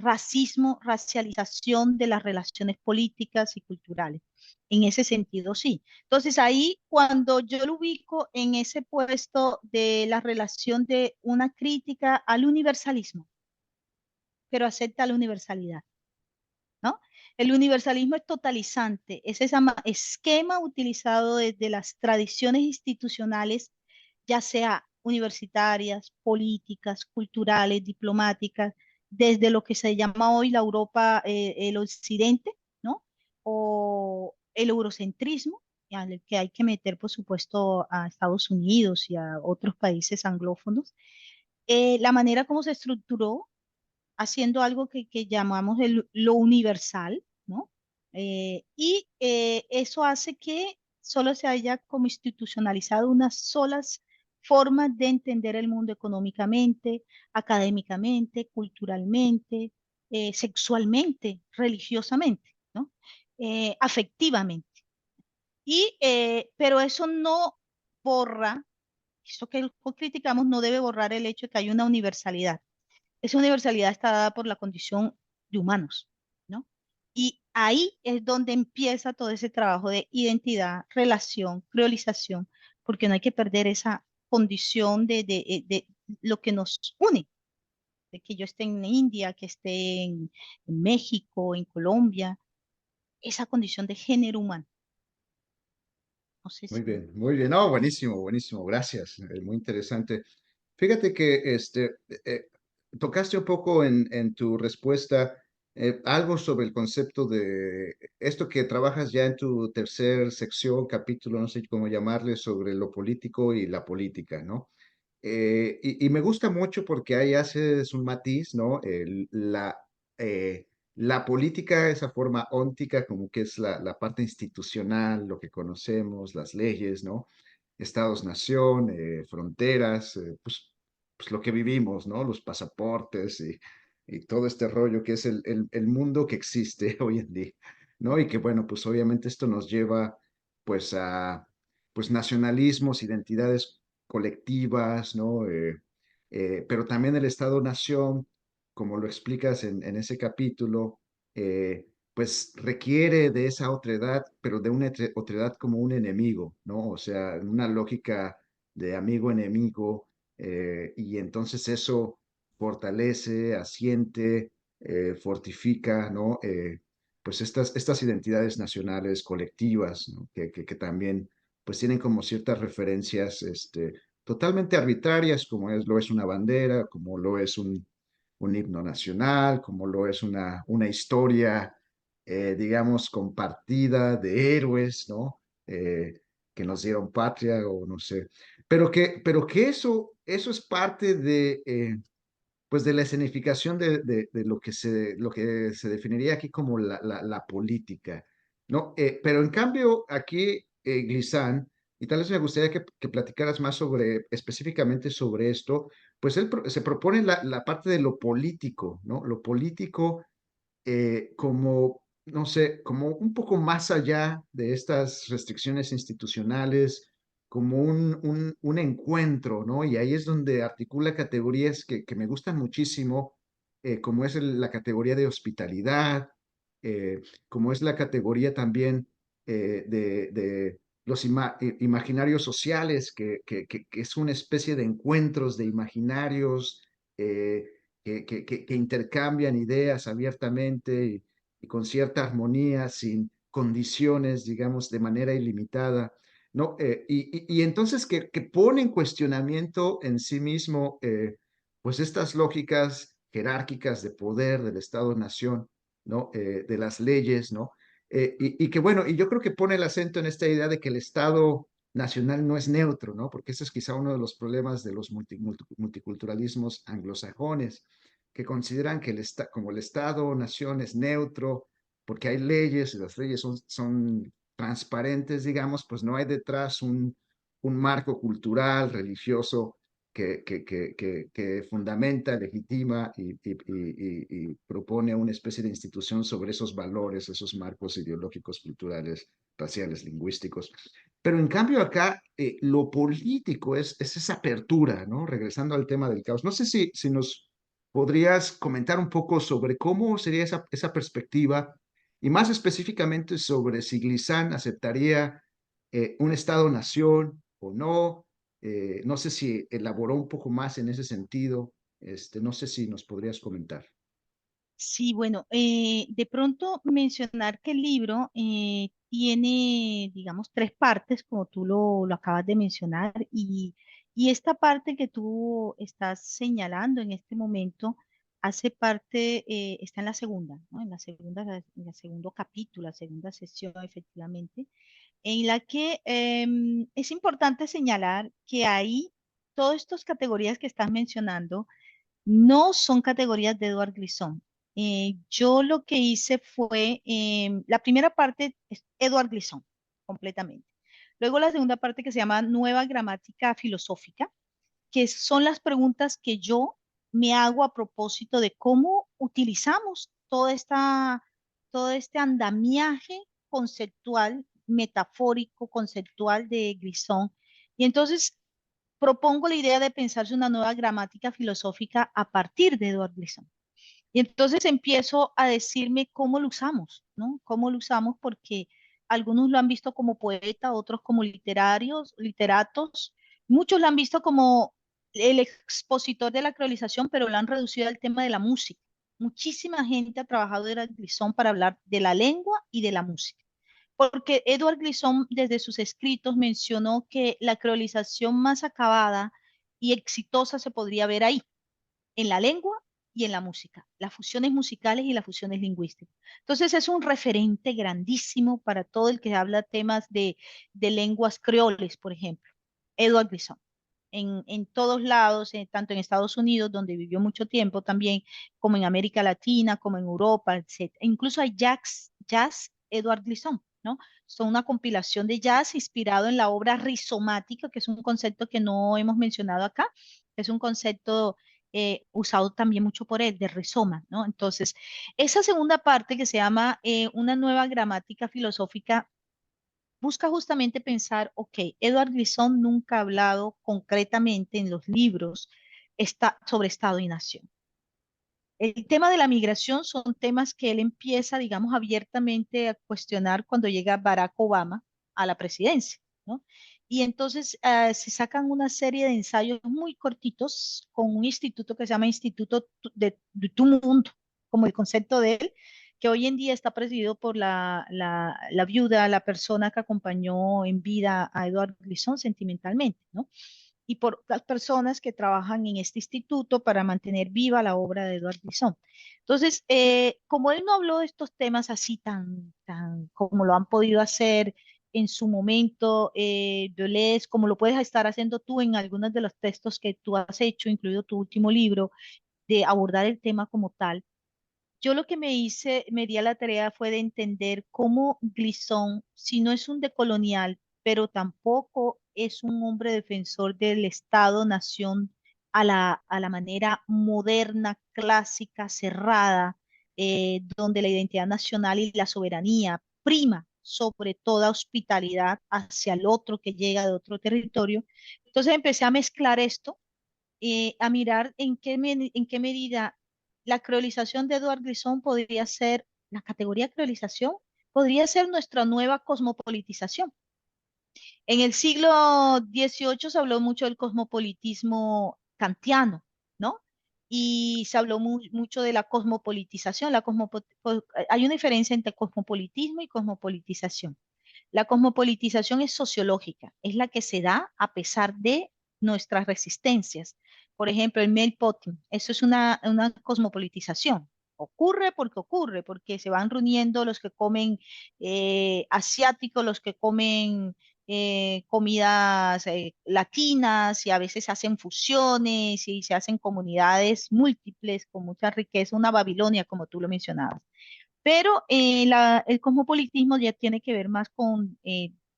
racismo, racialización de las relaciones políticas y culturales. En ese sentido, sí. Entonces ahí, cuando yo lo ubico en ese puesto de la relación de una crítica al universalismo, pero acepta la universalidad, ¿no? El universalismo es totalizante, es ese esquema utilizado desde las tradiciones institucionales, ya sea universitarias, políticas, culturales, diplomáticas, desde lo que se llama hoy la Europa, el occidente, ¿no? O el eurocentrismo, al que hay que meter, por supuesto, a Estados Unidos y a otros países anglófonos. La manera como se estructuró haciendo algo que llamamos lo universal, ¿no? Eso hace que solo se haya como institucionalizado unas solas formas de entender el mundo económicamente, académicamente, culturalmente, sexualmente, religiosamente, ¿no? Afectivamente. Pero eso no borra, eso que criticamos no debe borrar el hecho de que hay una universalidad. Esa universalidad está dada por la condición de humanos, ¿no? Y ahí es donde empieza todo ese trabajo de identidad, relación, creolización, porque no hay que perder esa condición de lo que nos une, de que yo esté en India, que esté en México, en Colombia, esa condición de género humano. No sé Muy si... bien, muy bien. No, buenísimo, buenísimo. Gracias. Muy interesante. Fíjate que tocaste un poco en tu respuesta. algo sobre el concepto de esto que trabajas ya en tu tercer sección, capítulo, no sé cómo llamarle, sobre lo político y la política, ¿no? Y me gusta mucho porque ahí haces un matiz, ¿no? La política, esa forma óntica, como que es la parte institucional, lo que conocemos, las leyes, ¿no? Estados-nación, fronteras, pues lo que vivimos, ¿no? Los pasaportes y todo este rollo que es el mundo que existe hoy en día, ¿no? Y que bueno, pues obviamente esto nos lleva pues a pues nacionalismos, identidades colectivas, ¿no? Pero también el Estado-nación, como lo explicas en ese capítulo, pues requiere de esa otredad, pero de una otredad como un enemigo, ¿no? O sea, una lógica de amigo-enemigo, y entonces eso fortalece, asiente, fortifica, ¿no? Pues estas identidades nacionales colectivas, ¿no? Que también pues tienen como ciertas referencias totalmente arbitrarias, como lo es una bandera, como lo es un himno nacional, como lo es una historia, digamos, compartida de héroes, ¿no? Que nos dieron patria o no sé. Pero que eso es parte pues de la escenificación de lo que se definiría aquí como la política, ¿no? Pero en cambio, aquí, Glissant, y tal vez me gustaría que platicaras más específicamente sobre esto, pues él se propone la parte de lo político, ¿no? Lo político como, no sé, como un poco más allá de estas restricciones institucionales, como un encuentro, ¿no? Y ahí es donde articula categorías que me gustan muchísimo, como es la categoría de hospitalidad, como es la categoría también de los imaginarios sociales, que es una especie de encuentros de imaginarios. Que intercambian ideas abiertamente y con cierta armonía, sin condiciones, digamos, de manera ilimitada, ¿no? Y entonces que pone en cuestionamiento en sí mismo, pues estas lógicas jerárquicas de poder del Estado-nación, ¿no? De las leyes, ¿no? Y que bueno, y yo creo que pone el acento en esta idea de que el Estado nacional no es neutro, ¿no? Porque ese es quizá uno de los problemas de los multiculturalismos anglosajones, que consideran que como el Estado-nación es neutro, porque hay leyes y las leyes son transparentes, digamos, pues no hay detrás un marco cultural, religioso, que fundamenta, legitima y propone una especie de institución sobre esos valores, esos marcos ideológicos, culturales, raciales, lingüísticos. Pero en cambio acá lo político es esa apertura, ¿no? Regresando al tema del caos. No sé si nos podrías comentar un poco sobre cómo sería esa perspectiva y más específicamente sobre si Glissant aceptaría un Estado-nación o no. No sé si elaboró un poco más en ese sentido. No sé si nos podrías comentar. Sí, bueno, de pronto mencionar que el libro tiene, digamos, tres partes, como tú lo acabas de mencionar, y esta parte que tú estás señalando en este momento hace parte, está en la segunda, ¿no? En la segundo capítulo, la segunda sesión, efectivamente, en la que es importante señalar que ahí todas estas categorías que estás mencionando no son categorías de Edward Grisón. Yo lo que hice fue, la primera parte es Edward Grisón, completamente. Luego la segunda parte que se llama Nueva Gramática Filosófica, que son las preguntas que yo me hago a propósito de cómo utilizamos todo este andamiaje conceptual, metafórico, conceptual de Grisón. Y entonces propongo la idea de pensarse una nueva gramática filosófica a partir de Edward Gleason. Y entonces empiezo a decirme cómo lo usamos, ¿no? Cómo lo usamos porque algunos lo han visto como poeta, otros como literatos, muchos lo han visto como el expositor de la creolización, pero lo han reducido al tema de la música. Muchísima gente ha trabajado en Gleason para hablar de la lengua y de la música. Porque Edward Gleason desde sus escritos mencionó que la creolización más acabada y exitosa se podría ver ahí, en la lengua y en la música, las fusiones musicales y las fusiones lingüísticas. Entonces es un referente grandísimo para todo el que habla temas de lenguas creoles, por ejemplo. Edward Grissom. En todos lados, tanto en Estados Unidos, donde vivió mucho tiempo también, como en América Latina, como en Europa, etc. Incluso hay jazz Edward Glisson, ¿no? Son una compilación de jazz inspirado en la obra rizomática, que es un concepto que no hemos mencionado acá, es un concepto usado también mucho por él, de rizoma, ¿no? Entonces, esa segunda parte que se llama una nueva gramática filosófica busca justamente pensar, ok, Edward Grissom nunca ha hablado concretamente en los libros sobre Estado y Nación. El tema de la migración son temas que él empieza, digamos, abiertamente a cuestionar cuando llega Barack Obama a la presidencia, ¿no? Y entonces se sacan una serie de ensayos muy cortitos con un instituto que se llama Instituto de Tu Mundo, como el concepto de él, que hoy en día está presidido por la viuda, la persona que acompañó en vida a Eduardo Glisson sentimentalmente, ¿no? Y por las personas que trabajan en este instituto para mantener viva la obra de Eduard Grissom. Entonces, como él no habló de estos temas así tan como lo han podido hacer en su momento, Deleuze, como lo puedes estar haciendo tú en algunos de los textos que tú has hecho, incluido tu último libro, de abordar el tema como tal, yo lo que me di a la tarea fue de entender cómo Glisson, si no es un decolonial, pero tampoco es un hombre defensor del Estado-nación a la manera moderna, clásica, cerrada, donde la identidad nacional y la soberanía prima sobre toda hospitalidad hacia el otro que llega de otro territorio. Entonces empecé a mezclar esto, a mirar en qué medida la creolización de Eduard Grissom podría ser, la categoría creolización, podría ser nuestra nueva cosmopolitización. En el siglo XVIII se habló mucho del cosmopolitismo kantiano, ¿no? Y se habló mucho de la cosmopolitización. Hay una diferencia entre cosmopolitismo y cosmopolitización. La cosmopolitización es sociológica, es la que se da a pesar de nuestras resistencias. Por ejemplo, el Melpotting, eso es una cosmopolitización. Ocurre, porque se van reuniendo los que comen asiáticos, los que comen comidas latinas y a veces se hacen fusiones y se hacen comunidades múltiples con mucha riqueza, una Babilonia, como tú lo mencionabas. Pero el cosmopolitismo ya tiene que ver más con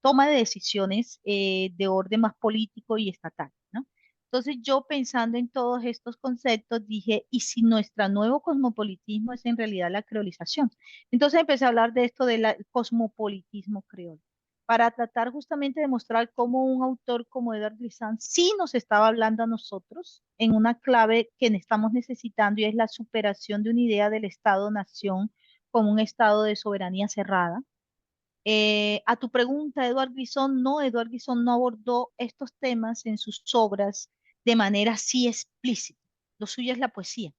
toma de decisiones de orden más político y estatal, ¿no? Entonces yo pensando en todos estos conceptos dije, ¿y si nuestro nuevo cosmopolitismo es en realidad la creolización? Entonces empecé a hablar de esto del cosmopolitismo creol, para tratar justamente de mostrar cómo un autor como Edward Glissant sí nos estaba hablando a nosotros en una clave que estamos necesitando y es la superación de una idea del Estado-nación como un estado de soberanía cerrada. A tu pregunta, Eduard Grissom no abordó estos temas en sus obras de manera así explícita. Lo suyo es la poesía.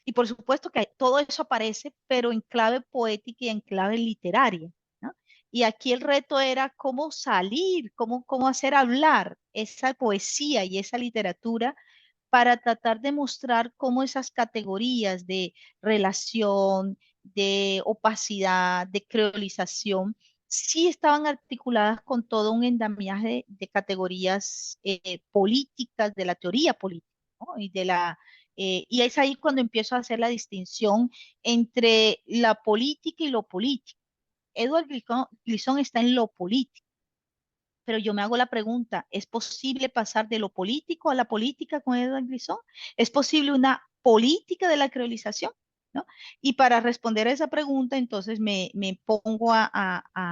Y por supuesto que todo eso aparece, pero en clave poética y en clave literaria, ¿no? Y aquí el reto era cómo salir, cómo hacer hablar esa poesía y esa literatura para tratar de mostrar cómo esas categorías de relación, de opacidad, de creolización, sí estaban articuladas con todo un endamiaje de categorías políticas, de la teoría política, ¿no? Y es ahí cuando empiezo a hacer la distinción entre la política y lo político. Edward Glisson está en lo político, pero yo me hago la pregunta, ¿es posible pasar de lo político a la política con Edward Grissom? ¿Es posible una política de la creolización? ¿No? Y para responder a esa pregunta, entonces me pongo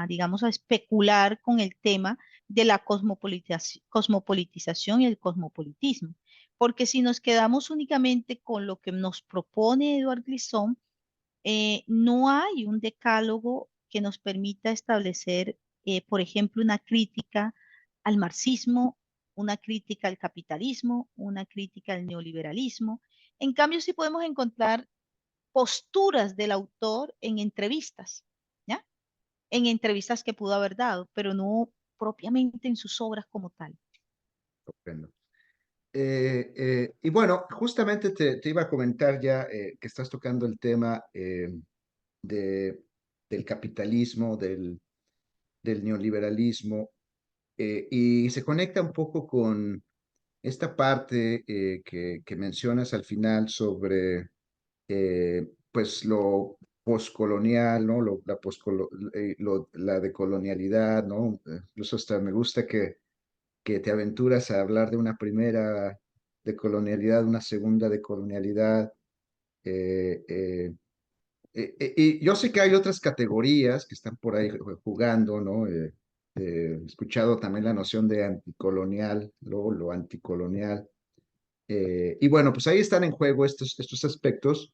digamos, a especular con el tema de la cosmopolitización y el cosmopolitismo. Porque si nos quedamos únicamente con lo que nos propone Edward Grissom, no hay un decálogo que nos permita establecer, por ejemplo, una crítica al marxismo, una crítica al capitalismo, una crítica al neoliberalismo. En cambio, sí podemos encontrar posturas del autor en entrevistas, ¿ya? En entrevistas que pudo haber dado, pero no propiamente en sus obras como tal. Comprendo. Y bueno, justamente te iba a comentar ya que estás tocando el tema de, del capitalismo, del neoliberalismo, y se conecta un poco con esta parte que mencionas al final sobre pues lo poscolonial, ¿no? La decolonialidad, ¿no? Incluso hasta me gusta que te aventuras a hablar de una primera decolonialidad, una segunda decolonialidad. eh, eh, y yo sé que hay otras categorías que están por ahí jugando, ¿no? He escuchado también la noción de anticolonial, lo anticolonial. Y bueno, pues ahí están en juego estos aspectos.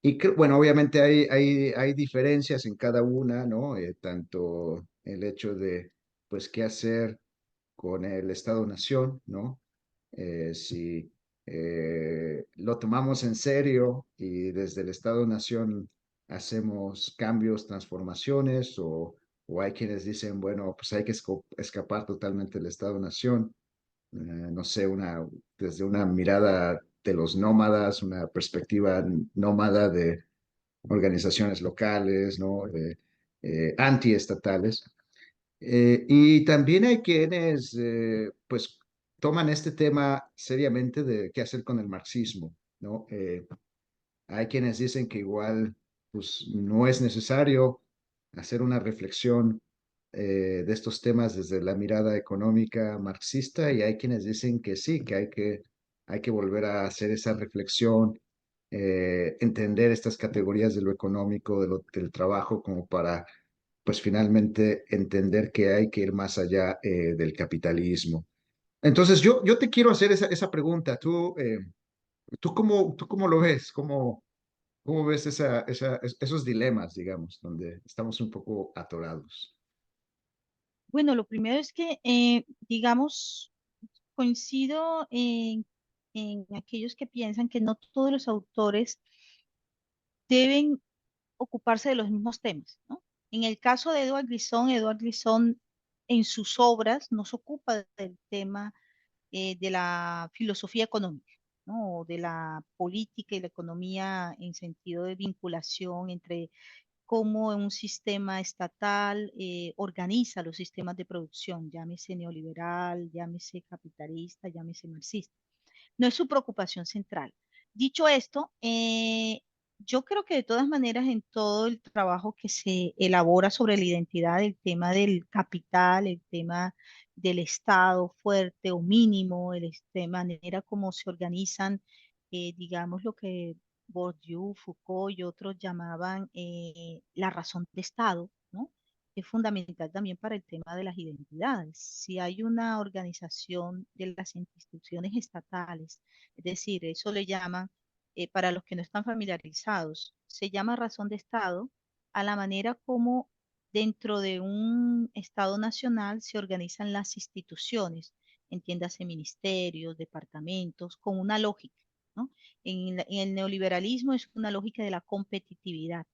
Y bueno, obviamente hay diferencias en cada una, ¿no? Tanto el hecho de, pues, qué hacer con el Estado-Nación, ¿no? Si lo tomamos en serio y desde el Estado-Nación hacemos cambios, transformaciones, o hay quienes dicen, bueno, pues hay que escapar totalmente del Estado-Nación, no sé, desde una mirada de los nómadas, una perspectiva nómada de organizaciones locales, ¿no? Antiestatales. Y también hay quienes, pues, toman este tema seriamente de qué hacer con el marxismo, ¿no? Hay quienes dicen que igual, pues, no es necesario hacer una reflexión de estos temas desde la mirada económica marxista, y hay quienes dicen que sí, que hay que volver a hacer esa reflexión, entender estas categorías de lo económico, del trabajo, como para pues finalmente entender que hay que ir más allá del capitalismo. Entonces, yo te quiero hacer esa pregunta. ¿Tú cómo lo ves? ¿Cómo ves esos dilemas, digamos, donde estamos un poco atorados? Bueno, lo primero es que, digamos, coincido en aquellos que piensan que no todos los autores deben ocuparse de los mismos temas, ¿no? En el caso de Edward Grisón en sus obras no se ocupa del tema de la filosofía económica, ¿no? O de la política y la economía en sentido de vinculación entre cómo un sistema estatal organiza los sistemas de producción, llámese neoliberal, llámese capitalista, llámese marxista. No es su preocupación central. Dicho esto, yo creo que de todas maneras en todo el trabajo que se elabora sobre la identidad, el tema del capital, el tema del Estado fuerte o mínimo, de manera como se organizan, digamos, lo que Bourdieu, Foucault y otros llamaban la razón de Estado, ¿no? Es fundamental también para el tema de las identidades. Si hay una organización de las instituciones estatales, es decir, eso le llaman, para los que no están familiarizados, se llama razón de Estado a la manera como dentro de un Estado nacional se organizan las instituciones, entiéndase ministerios, departamentos, con una lógica, ¿no? En el neoliberalismo es una lógica de la competitividad.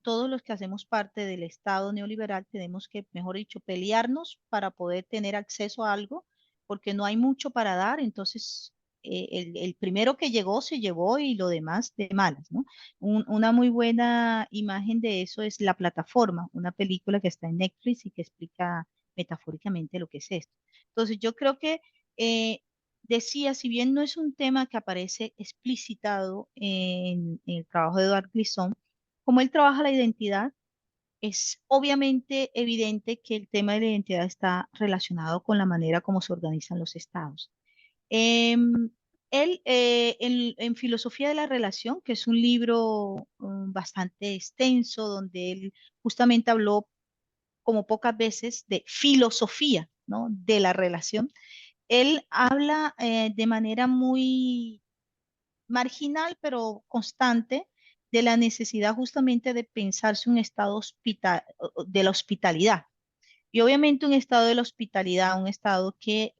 Todos los que hacemos parte del Estado neoliberal tenemos que, mejor dicho, pelearnos para poder tener acceso a algo, porque no hay mucho para dar, entonces el primero que llegó se llevó y lo demás de malas, ¿no? Una muy buena imagen de eso es La Plataforma, una película que está en Netflix y que explica metafóricamente lo que es esto. Entonces yo creo que eh, decía, si bien no es un tema que aparece explicitado en el trabajo de Eduard Glissant, como él trabaja la identidad, es obviamente evidente que el tema de la identidad está relacionado con la manera como se organizan los estados. Em, Él, en Filosofía de la Relación, que es un libro bastante extenso, donde él justamente habló como pocas veces de filosofía, ¿no? De la relación, él habla de manera muy marginal, pero constante, de la necesidad justamente de pensarse un estado de la hospitalidad. Y obviamente un estado de la hospitalidad, un estado que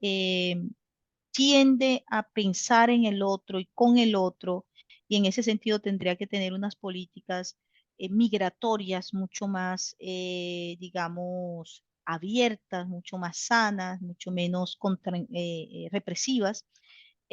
tiende a pensar en el otro y con el otro, y en ese sentido tendría que tener unas políticas migratorias mucho más, digamos, abiertas, mucho más sanas, mucho menos represivas.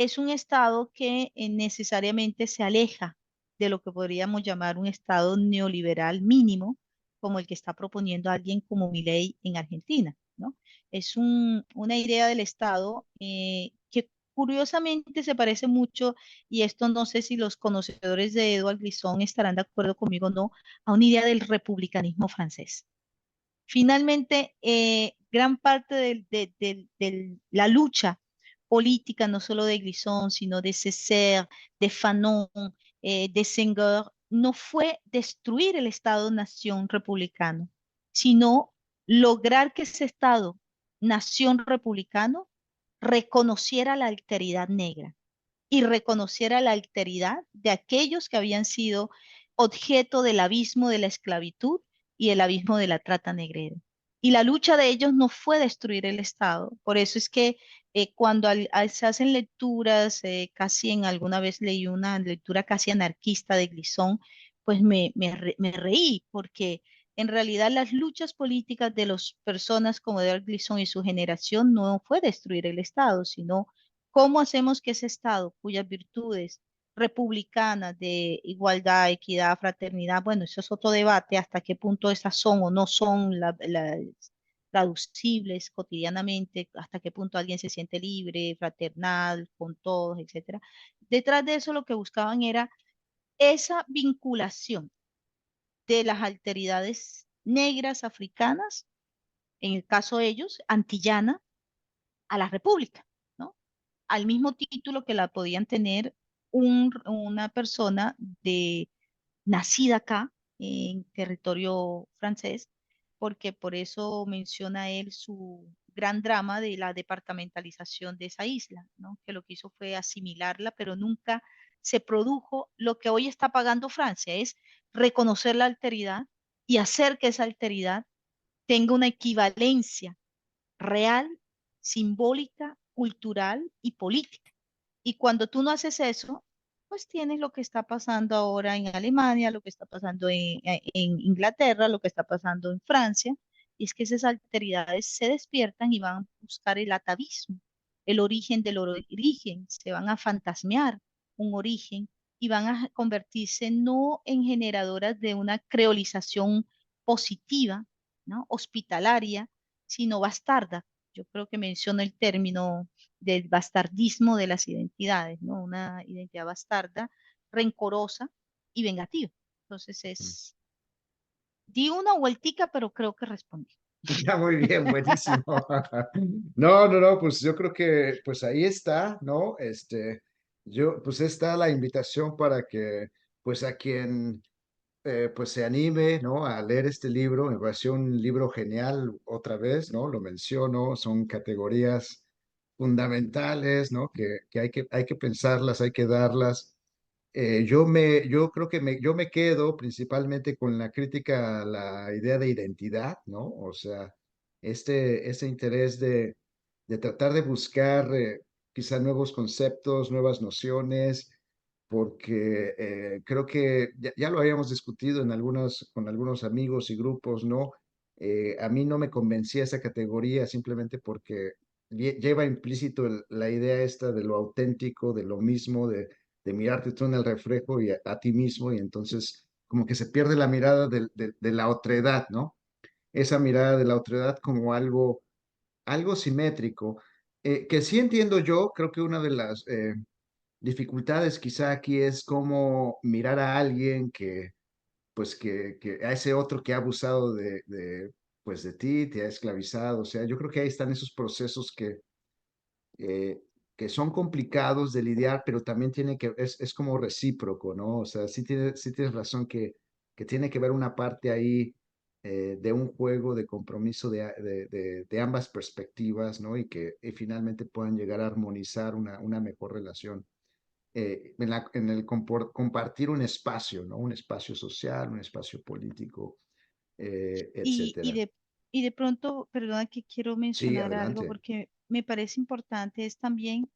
es un Estado que necesariamente se aleja de lo que podríamos llamar un Estado neoliberal mínimo, como el que está proponiendo alguien como Milei en Argentina, ¿no? Es una idea del Estado que curiosamente se parece mucho, y esto no sé si los conocedores de Edouard Glissant estarán de acuerdo conmigo o no, a una idea del republicanismo francés. Finalmente, gran parte de la lucha política, no solo de Grisón, sino de Césaire, de Fanon, de Senghor, no fue destruir el Estado-nación republicano, sino lograr que ese Estado-nación republicano reconociera la alteridad negra y reconociera la alteridad de aquellos que habían sido objeto del abismo de la esclavitud y el abismo de la trata negrera. Y la lucha de ellos no fue destruir el Estado. Por eso es que cuando se hacen lecturas, casi en alguna vez leí una lectura casi anarquista de Glisón, pues me reí, porque en realidad las luchas políticas de las personas como Edward Glisson y su generación no fue destruir el Estado, sino cómo hacemos que ese Estado, cuyas virtudes republicanas de igualdad, equidad, fraternidad, bueno, eso es otro debate, hasta qué punto esas son o no son traducibles cotidianamente, hasta qué punto alguien se siente libre, fraternal, con todos, etcétera. Detrás de eso lo que buscaban era esa vinculación de las alteridades negras africanas, en el caso de ellos, antillana, a la república, ¿no? Al mismo título que la podían tener una persona nacida acá, en territorio francés, porque por eso menciona él su gran drama de la departamentalización de esa isla, ¿no? Que lo que hizo fue asimilarla, pero nunca se produjo lo que hoy está pagando Francia, es reconocer la alteridad y hacer que esa alteridad tenga una equivalencia real, simbólica, cultural y política. Y cuando tú no haces eso, pues tienes lo que está pasando ahora en Alemania, lo que está pasando en Inglaterra, lo que está pasando en Francia, y es que esas alteridades se despiertan y van a buscar el atavismo, el origen del origen, se van a fantasmear un origen y van a convertirse no en generadoras de una creolización positiva, ¿no? Hospitalaria, sino bastarda. Yo creo que menciono el término del bastardismo de las identidades, ¿no? Una identidad bastarda, rencorosa y vengativa. Entonces di una vueltica, pero creo que respondí. Ya, muy bien, buenísimo. No, no, no, pues yo creo que pues ahí está, ¿no? Pues está la invitación para que pues a quien pues se anime, ¿no? A leer este libro. Me pareció un libro genial otra vez, ¿no? Lo menciono, son categorías fundamentales, ¿no? Hay que pensarlas, hay que darlas. Yo creo que yo me quedo principalmente con la crítica a la idea de identidad, ¿no? O sea, ese interés de tratar de buscar quizá nuevos conceptos, nuevas nociones, porque creo que ya lo habíamos discutido en con algunos amigos y grupos, ¿no? A mí no me convencía esa categoría simplemente porque lleva implícito la idea esta de lo auténtico, de lo mismo, de mirarte tú en el reflejo y a ti mismo, y entonces como que se pierde la mirada de la otredad, ¿no? Esa mirada de la otredad como algo simétrico, que sí entiendo yo, creo que una de las dificultades quizá aquí es cómo mirar a alguien pues que a ese otro que ha abusado pues de ti, te ha esclavizado, o sea, yo creo que ahí están esos procesos eh, que son complicados de lidiar, pero también es como recíproco, ¿no? O sea, sí tienes razón que tiene que ver una parte ahí de un juego de compromiso de ambas perspectivas, ¿no? Y que finalmente puedan llegar a armonizar una mejor relación. En el compartir un espacio, ¿no? Un espacio social, un espacio político, Y, y etcétera. de, y de pronto, perdona que quiero Sí, mencionar algo adelante. porque me parece importante, es también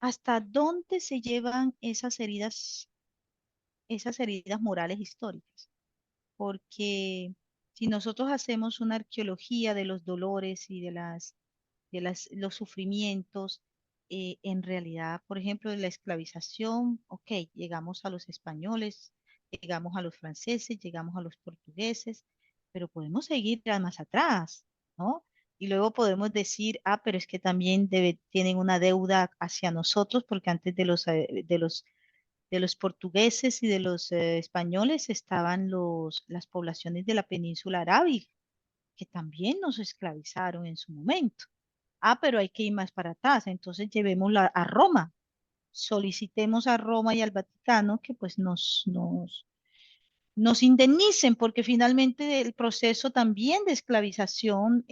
hasta dónde se llevan esas heridas morales históricas. Porque si nosotros hacemos una arqueología de los dolores y los sufrimientos, en realidad, por ejemplo, de la esclavización, ok, llegamos a los españoles, llegamos a los franceses, llegamos a los portugueses, pero podemos seguir más atrás, ¿no? Y luego podemos decir, ah, pero es que también tienen una deuda hacia nosotros, porque antes de los portugueses y de los españoles estaban las poblaciones de la península arábiga, que también nos esclavizaron en su momento. Ah, pero hay que ir más para atrás, entonces llevémosla a Roma, solicitemos a Roma y al Vaticano que pues nos indemnicen, porque finalmente el proceso también de esclavización,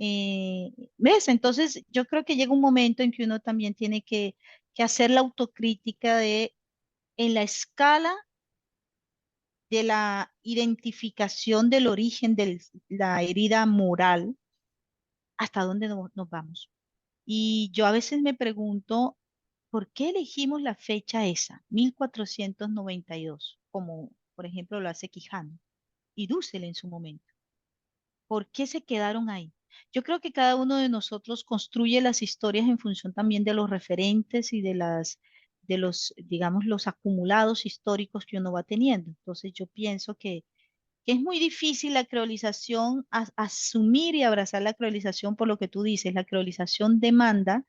¿ves? Entonces yo creo que llega un momento en que uno también tiene que hacer la autocrítica de, en la escala de la identificación del origen de la herida moral, ¿hasta dónde nos vamos? Y yo a veces me pregunto, ¿por qué elegimos la fecha esa, 1492, como por ejemplo lo hace Quijano y Dussel en su momento? ¿Por qué se quedaron ahí? Yo creo que cada uno de nosotros construye las historias en función también de los referentes y de los, digamos, los acumulados históricos que uno va teniendo. Entonces yo pienso que es muy difícil la creolización, asumir y abrazar la creolización por lo que tú dices. La creolización demanda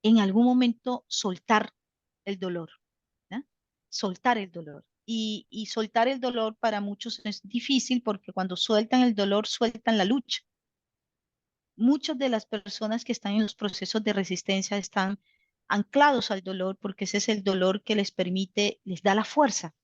en algún momento soltar el dolor, ¿no? Soltar el dolor. Y soltar el dolor para muchos es difícil porque cuando sueltan el dolor, sueltan la lucha. Muchas de las personas que están en los procesos de resistencia están anclados al dolor porque ese es el dolor que les permite, les da la fuerza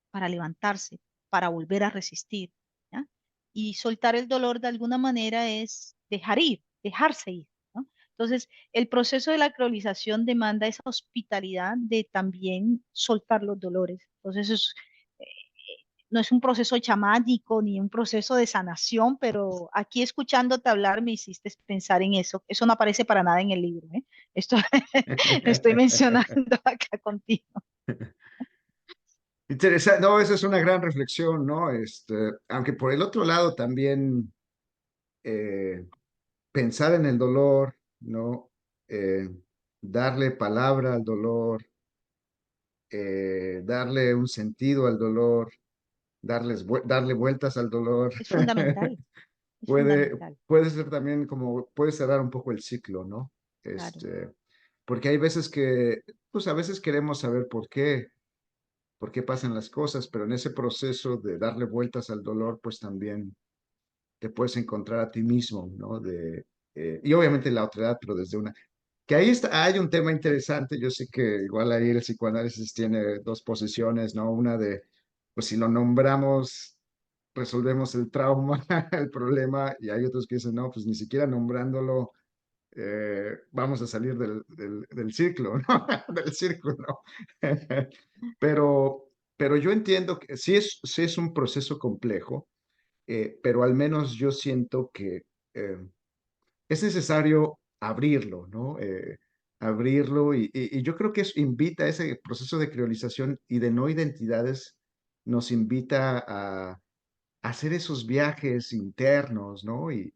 para levantarse, para volver a resistir, ¿ya? Y soltar el dolor de alguna manera es dejar ir, dejarse ir, ¿no? Entonces, el proceso de la cronización demanda esa hospitalidad de también soltar los dolores. Entonces, no es un proceso chamánico ni un proceso de sanación, pero aquí escuchándote hablar me hiciste pensar en eso. Eso no aparece para nada en el libro, ¿eh? Esto lo estoy mencionando acá contigo. Interesante, no, esa es una gran reflexión, ¿no? Aunque por el otro lado también eh, pensar en el dolor, ¿no? Eh, darle palabra al dolor, darle un sentido al dolor, darle vueltas al dolor, Es fundamental, es puede, fundamental, puede ser también como, puede cerrar un poco el ciclo, ¿no? claro. Porque hay veces que, pues a veces queremos saber por qué pasan las cosas, pero en ese proceso de darle vueltas al dolor, pues también te puedes encontrar a ti mismo, ¿no? Y obviamente la otredad, pero desde una... Que ahí está, hay un tema interesante, yo sé que igual ahí el psicoanálisis tiene dos posiciones, ¿no? Una de, pues si lo nombramos, resolvemos el trauma, el problema, y hay otros que dicen, no, pues ni siquiera nombrándolo, vamos a salir del círculo, ¿no? Del círculo. Pero yo entiendo que sí es un proceso complejo, pero al menos yo siento que es necesario abrirlo, ¿no? Abrirlo y yo creo que eso invita a ese proceso de creolización y de no identidades, nos invita a hacer esos viajes internos, ¿no? E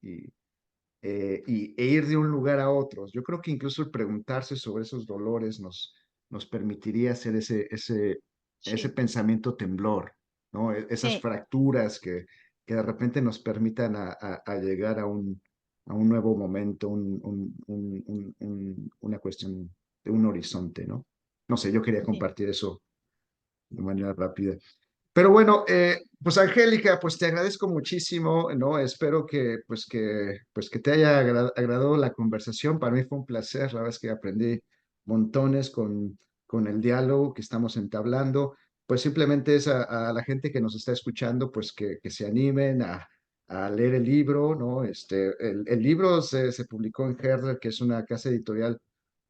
ir de un lugar a otro. Yo creo que incluso el preguntarse sobre esos dolores nos permitiría hacer ese Sí, pensamiento temblor, ¿no? Esas sí, fracturas que de repente nos permitan a llegar a un nuevo momento, una cuestión de un horizonte, ¿no? No sé, yo quería sí. compartir eso de manera rápida. Pero bueno, pues Angélica, pues te agradezco muchísimo, ¿no? Espero pues que te haya agradado la conversación. Para mí fue un placer, la verdad es que aprendí montones con el diálogo que estamos entablando. Pues simplemente es a la gente que nos está escuchando, pues que se animen a leer el libro, ¿no? El libro se publicó en Herder, que es una casa editorial,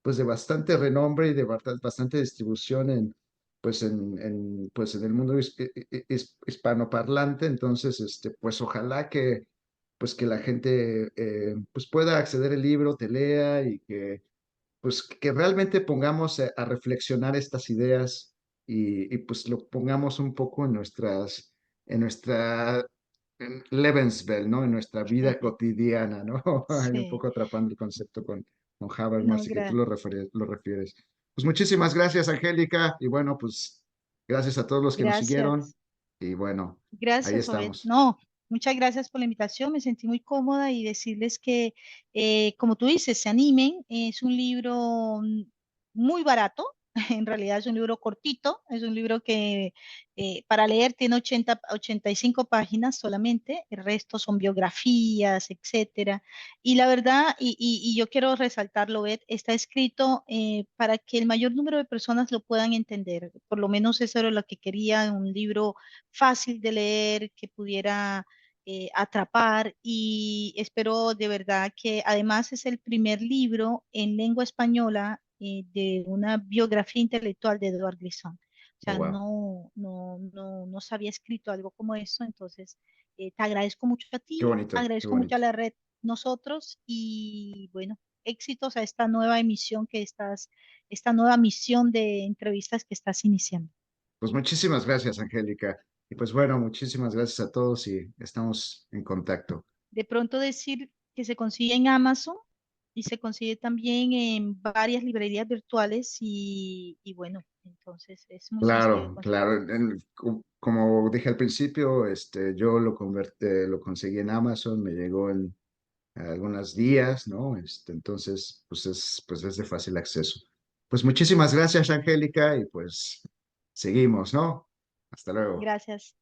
pues de bastante renombre y de bastante distribución pues en el mundo hispanoparlante, entonces, pues ojalá pues que la gente, pues pueda acceder al libro, te lea y pues que realmente pongamos a reflexionar estas ideas pues lo pongamos un poco en nuestra Lebenswelt, ¿no? En nuestra vida cotidiana, ¿no? Hay un Sí, poco atrapando el concepto con Habermas No, y que tú lo refieres. Pues muchísimas gracias, Angélica, y bueno, pues gracias a todos los que nos siguieron, gracias. y bueno, ahí Gracias, Obed. estamos. No, muchas gracias por la invitación. Me sentí muy cómoda y decirles que, como tú dices, se animen. Es un libro muy barato. En realidad es un libro cortito. Es un libro que para leer tiene 85 páginas solamente. El resto son biografías, etcétera. Y la verdad, y yo quiero resaltarlo, Obed, está escrito para que el mayor número de personas lo puedan entender. Por lo menos eso era lo que quería, un libro fácil de leer, que pudiera atrapar y espero de verdad que además es el primer libro en lengua española de una biografía intelectual de Eduard Glissant. O Oh, sea, wow, no se había escrito algo como eso, entonces te agradezco mucho a qué ti, bonito, qué agradezco mucho a bonito. la red nosotros y bueno, éxitos a esta nueva emisión esta nueva misión de entrevistas que estás iniciando. Pues muchísimas gracias, Angélica, y pues bueno, muchísimas gracias a todos y estamos en contacto. De pronto decir que se consigue en Amazon y se consigue también en varias librerías virtuales y bueno, entonces es muy sencillo de Claro, conseguir. claro. Como dije al principio, yo lo conseguí en Amazon, me llegó en algunos días, ¿no? Entonces, pues es de fácil acceso. Pues muchísimas gracias, Angélica, y pues seguimos, ¿no? Hasta luego. Gracias.